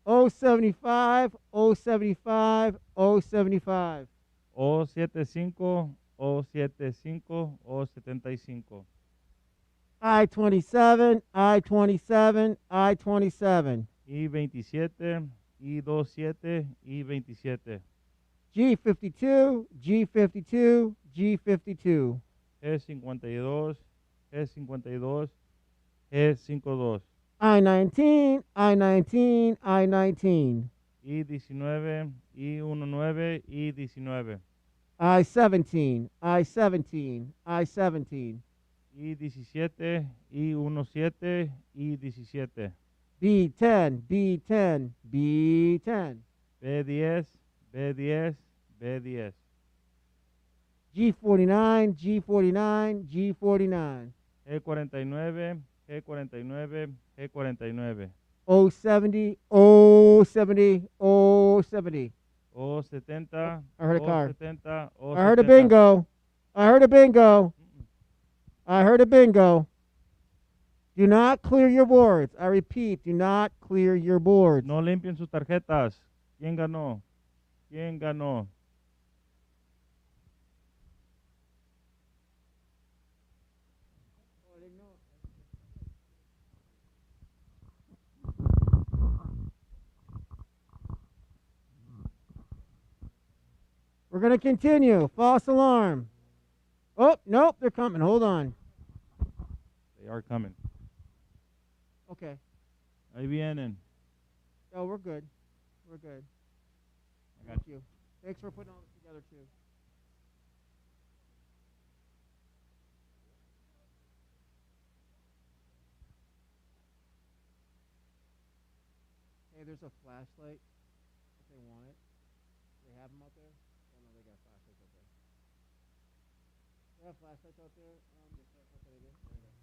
075, 075, 075. O75, O75, O75. I-27, I-27, I-27. I27, I27, I27. G52, G52, G52. G52, G52, G52. I-19, I-19, I-19. I19, I19, I19. I-17, I-17, I-17. I17, I17, I17. B10, B10, B10. B10, B10, B10. G49, G49, G49. G49, G49, G49. 070, 070, 070. O70, I heard a car. O70, O70. I heard a bingo. I heard a bingo. I heard a bingo. Do not clear your boards. I repeat, do not clear your boards. No limpien sus tarjetas. ¿Quién ganó? ¿Quién ganó? We're going to continue. False alarm. Oh, nope, they're coming. Hold on. They are coming. Okay. Ahí vienen. Oh, we're good. We're good. I got Thank you. Thanks for putting all this together, too. Hey, there's a flashlight if they want it. They have them out there? Oh, no, they got flashlights out there. They have flashlights out there? Yes, sir. Okay, they do. There you go.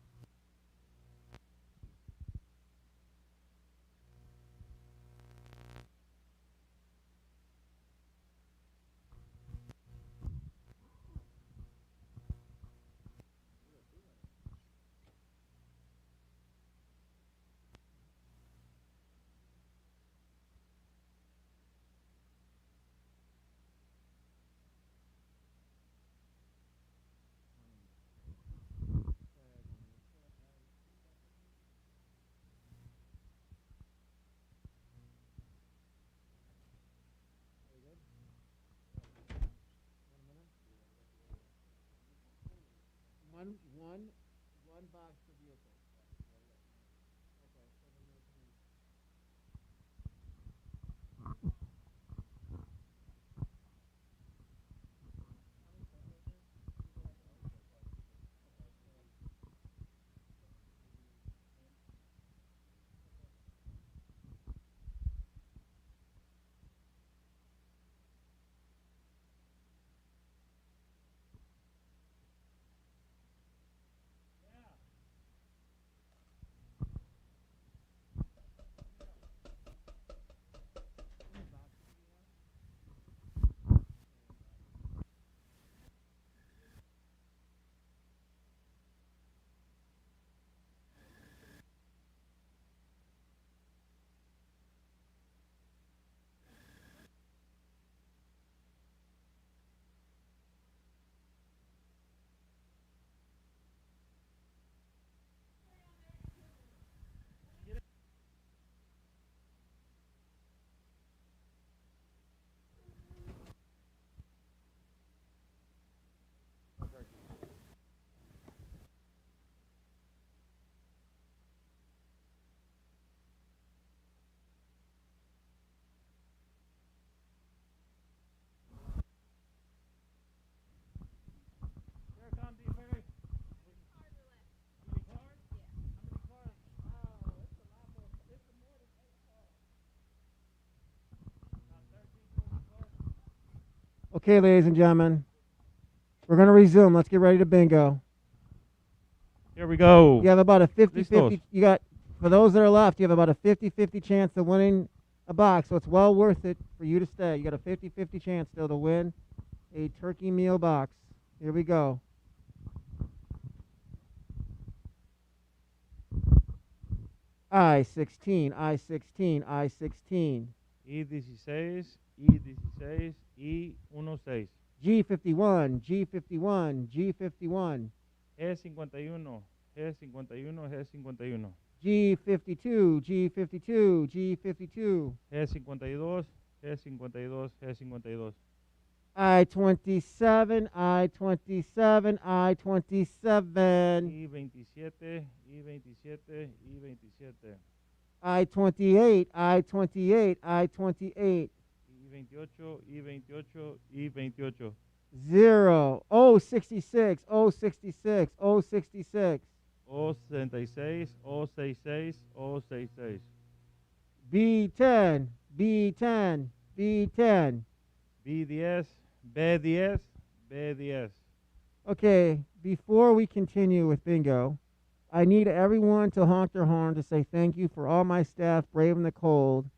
one box per vehicle. Okay, ladies and gentlemen, we're going to resume. Let's get ready to bingo. Here we go. You have about a 50-50. Listos. You got, for those that are left, you have about a 50-50 chance of winning a box. So it's well worth it for you to stay. You got a 50-50 chance still to win a turkey meal box. Here we go. I-16, I-16, I-16. I-16, I-16, I-16. G51, G51, G51. G51, G51, G51. G52, G52, G52. G52, G52, G52. I-27, I-27, I-27. I-27, I-27, I-27. I-28, I-28, I-28. I-28, I-28, I-28. 0, O66, O66, O66. O66, O66, O66. B10, B10, B10. B10, B10, B10. Okay, before we continue with bingo, I need everyone to honk their horn to say thank you for all my staff braving the cold,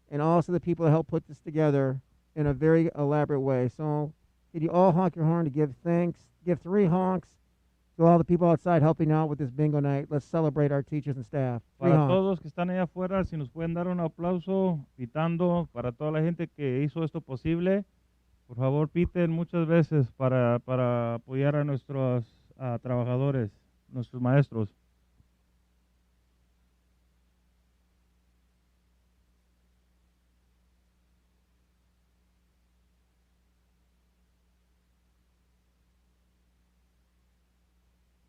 and also the people that helped put this together in a very elaborate way. So, could you all honk your horn to give thanks? Give 3 honks to all the people outside helping out with this bingo night. Let's celebrate our teachers and staff. 3 Para honks. todos los que están allá afuera, si nos pueden dar un aplauso, pitando, para toda la gente que hizo esto posible, por favor piten muchas veces para apoyar a nuestros trabajadores, nuestros maestros.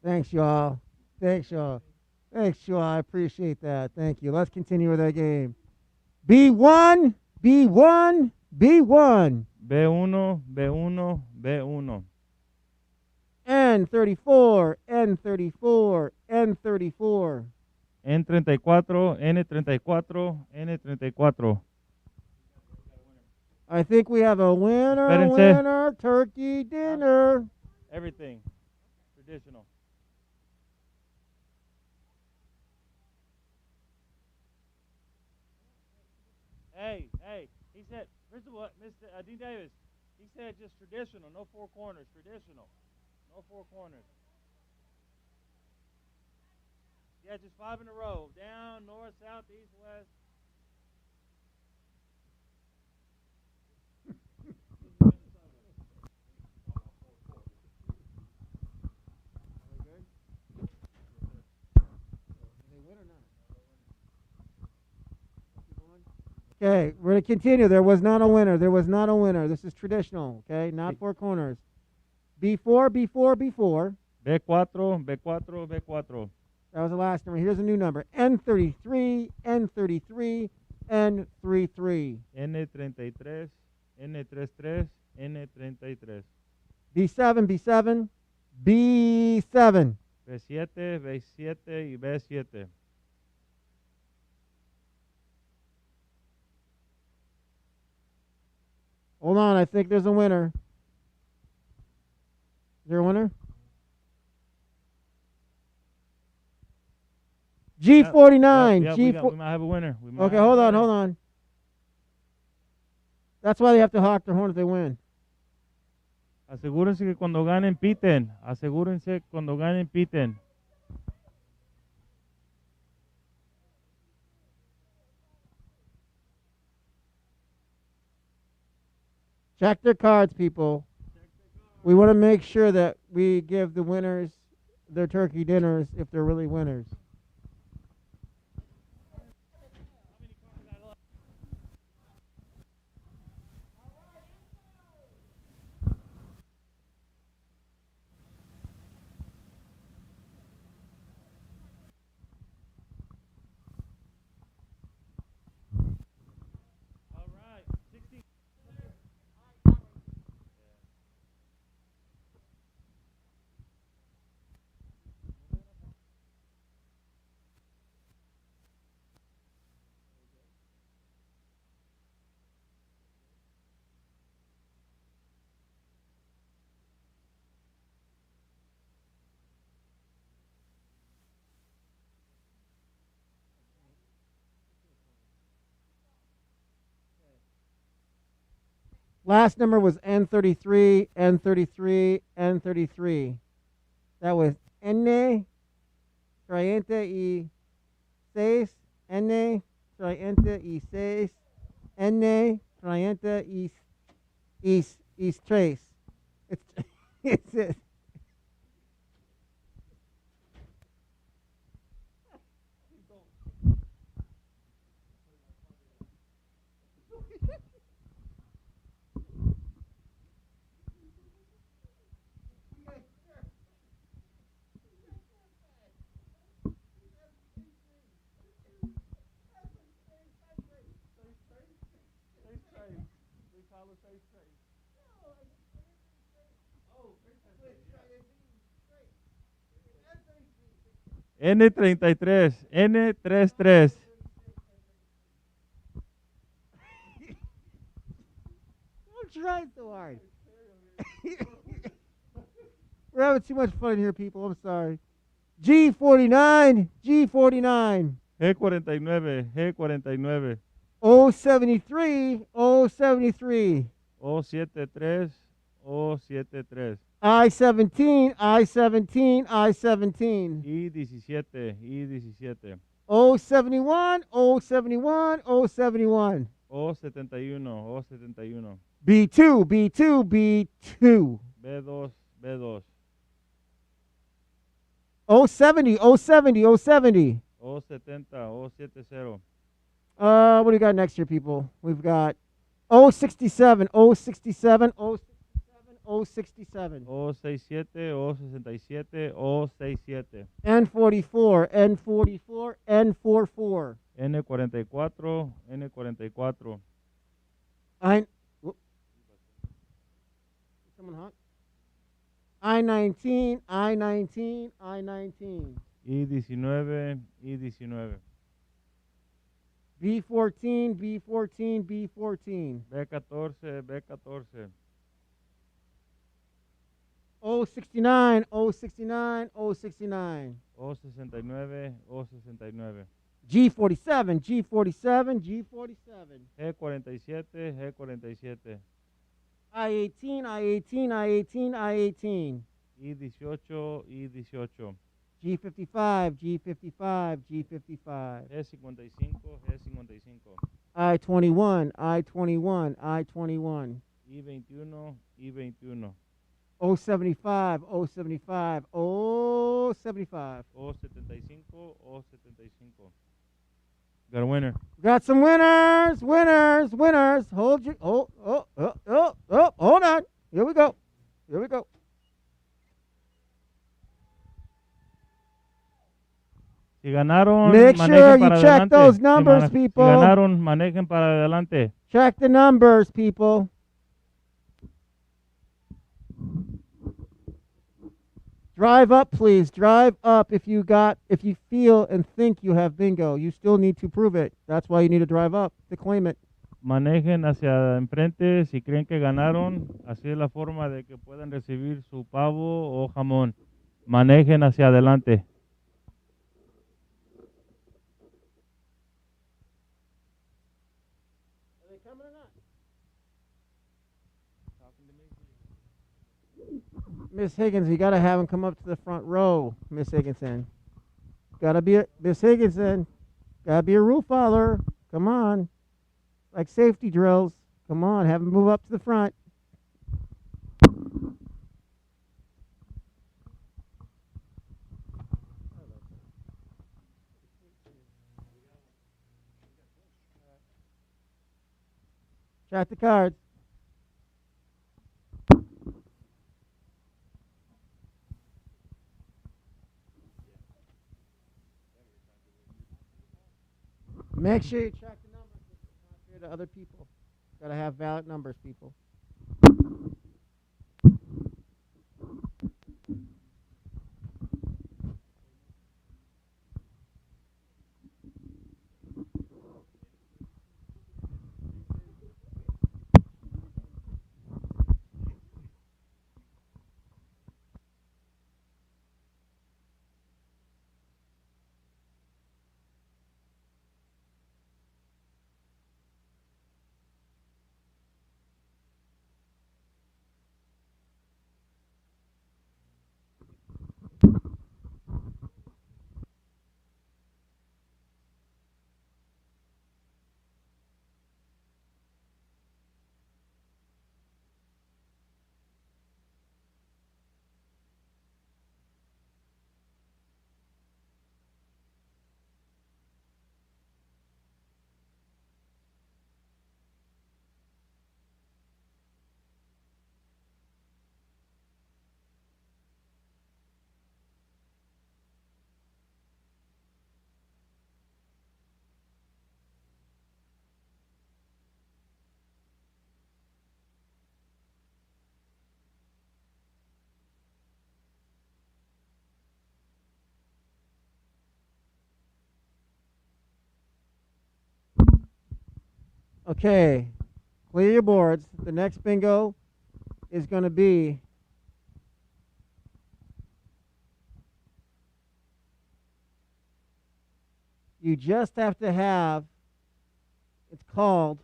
Thanks, y'all. Thanks, y'all. Thanks, y'all. I appreciate that. Thank you. Let's continue with our game. B1, B1, B1. B1, B1, B1. N34, N34, N34. N34, N34, N34. I think we have a winner, Espérense. winner, turkey dinner. Everything. Traditional. Hey, he said, first of all, Mr. Dean Davis, he said just traditional, no 4 corners, traditional. No 4 corners. Yeah, just 5 in a row. Down, north, south, east, west. Okay, we're going to continue. There was not a winner. There was not a winner. This is traditional, okay? Not 4 corners. B4, B4, B4. B4, B4, B4. That was the last number. Here's a new number. N33, N33, N33. N33, N33, N33. B7, B7, B7. B7, B7 y B7. Hold on, I think there's a winner. Is there a winner? G49. Yeah, G we might have a winner. We might Okay, have a hold on, winner. hold on. That's why they have to honk their horn if they win. Asegúrense que cuando ganen piten. Asegúrense cuando ganen piten. Check their cards, people. We want to make sure that we give the winners their turkey dinners if they're really winners. All right. 60. Last number was N33, N33, N33. That was N, 36, N, 36, N, 36. It's it's it. N33, N33. I'm trying so hard. We're having too much fun here, people. I'm sorry. G49, G49. G49, G49. 073, 073. O73, O73. I-17, I-17, I-17. I17, I17. 071, 071, 071. O71, O71. B2, B2, B2. B2, B2. 070, 070, 070. O70, O70. What do we got next here, people? We've got 067, 067, 067, 067. O67, O67, O67. N44, N44, N44. N44, N44. Someone honk? I-19, I-19, I-19. I19, I19. B14, B14, B14. B14, B14. 069, 069, 069. O69, O69. G47, G47, G47. G47, G47. I-18, I-18, I-18, I-18. I18, I18. G55, G55, G55. G55, G55. I-21, I-21, I-21. I21, I21. 075, 075, 075. O75, O75. Got a winner. We got some winners, winners, winners. Hold on. Here we go. Here we go. Si ganaron, Make manejen sure you para check adelante. those Si numbers, si people. ganaron, manejen para adelante. Check the numbers, people. Drive up, please. Drive up if you feel and think you have bingo. You still need to prove it. That's why you need to drive up to claim it. Manejen hacia enfrente si creen que ganaron. Así es la forma de que puedan recibir su pavo o jamón. Manejen hacia adelante. Miss Higgins, you gotta have him come up to the front row, Miss Higginson. Miss Higginson, gotta be a rule follower. Come on. Like safety drills. Come on, have him move up to the front. Track the cards. Make sure you track the numbers. It's not fair to other people. Gotta have valid numbers, people. Okay, clear your boards. The next bingo is going to be you just have to have, it's called,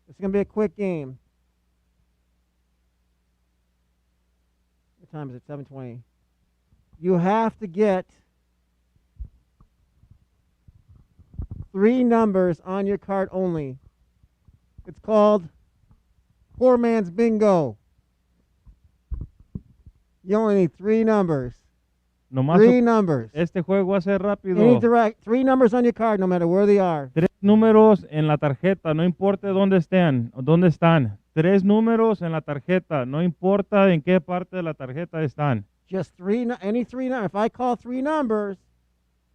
it's going to be a quick game. What time is it? 7:20. You have to get 3 numbers on your card only. It's called Poor Man's Bingo. You only need 3 numbers. Nomás 3 numbers. este juego va a ser rápido. Any direct 3 numbers on your card, no matter where they are. 3 números en la tarjeta, no importa dónde estén o dónde están. 3 números en la tarjeta, no importa en qué parte de la tarjeta están. Just 3, any 3 numbers. If I call 3 numbers,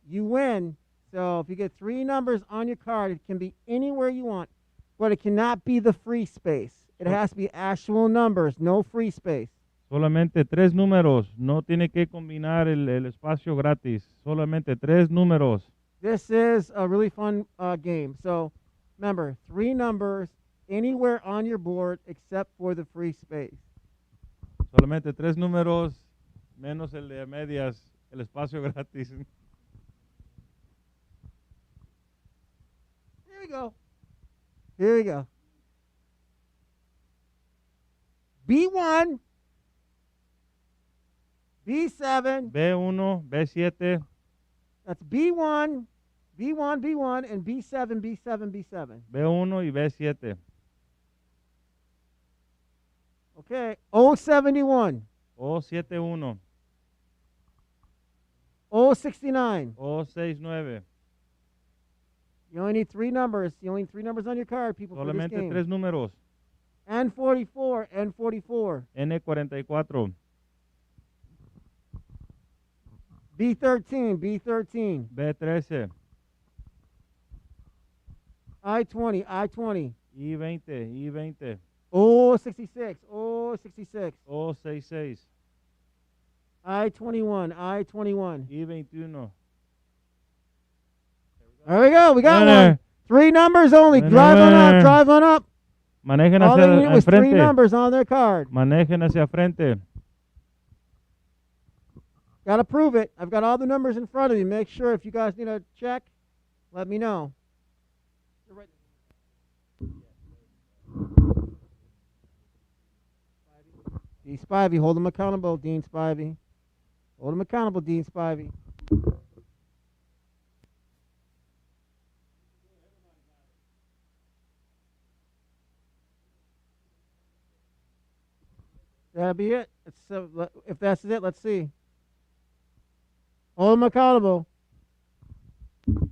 you win. So if you get 3 numbers on your card, it can be anywhere you want, but it cannot be the free space. It has to be actual numbers, no free space. Solamente 3 números, no tiene que combinar el espacio gratis. Solamente 3 números. This is a really fun game. So remember, 3 numbers anywhere on your board except for the free space. Solamente 3 números, menos el de medias, el espacio gratis. Here we go. Here we go. B1, B7. B1, B7. That's B1, B1, B1, and B7, B7, B7. B1 y B7. Okay. O71, O71, O69. O69. You only need 3 numbers. You only need 3 numbers on your card, people, for this Solamente game. 3 números. N44, N44. N44. B13, B13. B13, I-20, I-20. I-20, I-20, Oh, 66, oh, 66. O66, I-21, I-21. I-21. There we go. We got Winner. one. 3 numbers only. Winner, Drive on up. winner. Drive on up. Manejen All they hacia needed was 3 enfrente. numbers on their card. Manejen hacia frente. Got to prove it. I've got all the numbers in front of you. Make sure if you guys need a check, let me know. Dean Spivey, hold him accountable, Dean Spivey. Hold him accountable, Dean Spivey. That'll be it. If that's it, let's see. Hold him accountable.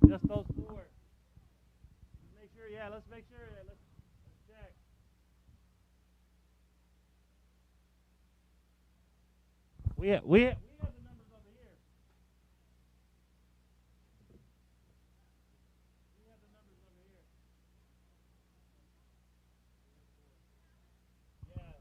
Just those 4. Make sure, yeah, let's make sure. Let's check. We have the numbers over here. We have the numbers over here. Yeah.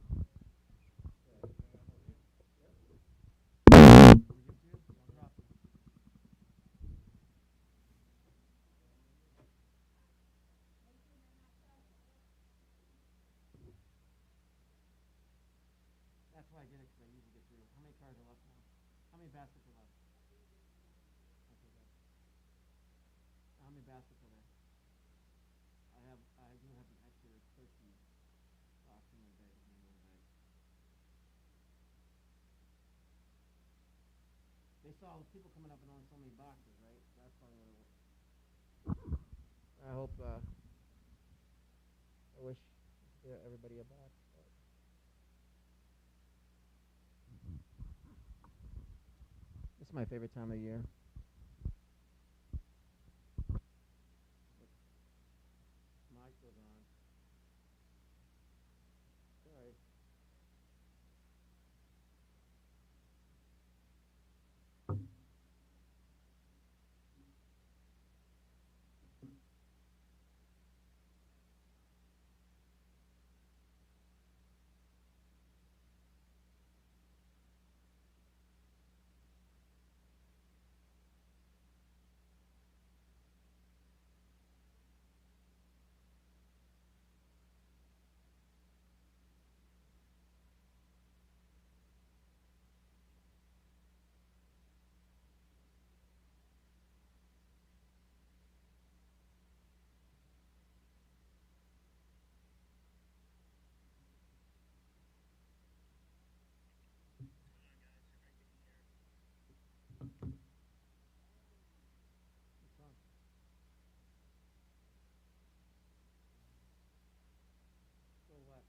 That's why I did it, because I usually get through. How many cards are left now? How many baskets are left? Okay, good. How many baskets are there? I do have an extra turkey box in my bag. They saw people coming up and only so many boxes, right? That's probably what it was. I hope, I wish everybody a box. This is my favorite time of year. Mic goes on. Sorry. So what?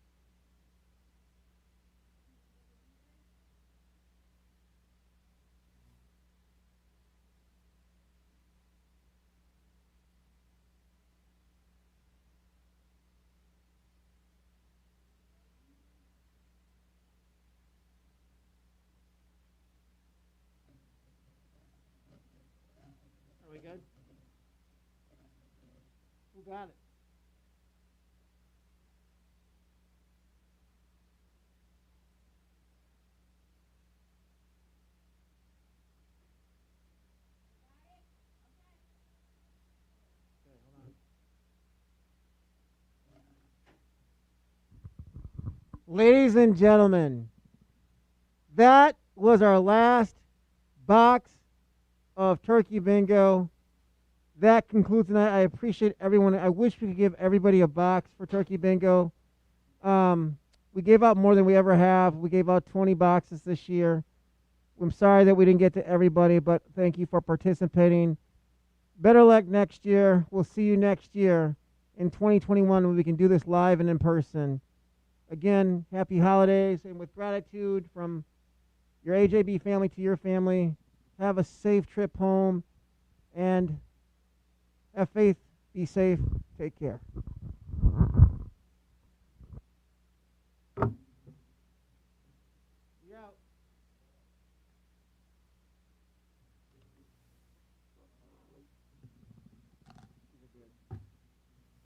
Are we good? Who got it? Okay, hold on. Ladies and gentlemen, that was our last box of Turkey Bingo. That concludes tonight. I appreciate everyone. I wish we could give everybody a box for Turkey Bingo. We gave out more than we ever have. We gave out 20 boxes this year. I'm sorry that we didn't get to everybody, but thank you for participating. Better luck next year. We'll see you next year in 2021 when we can do this live and in person. Again, happy holidays, and with gratitude from your AJB family to your family, have a safe trip home, and have faith, be safe, take care.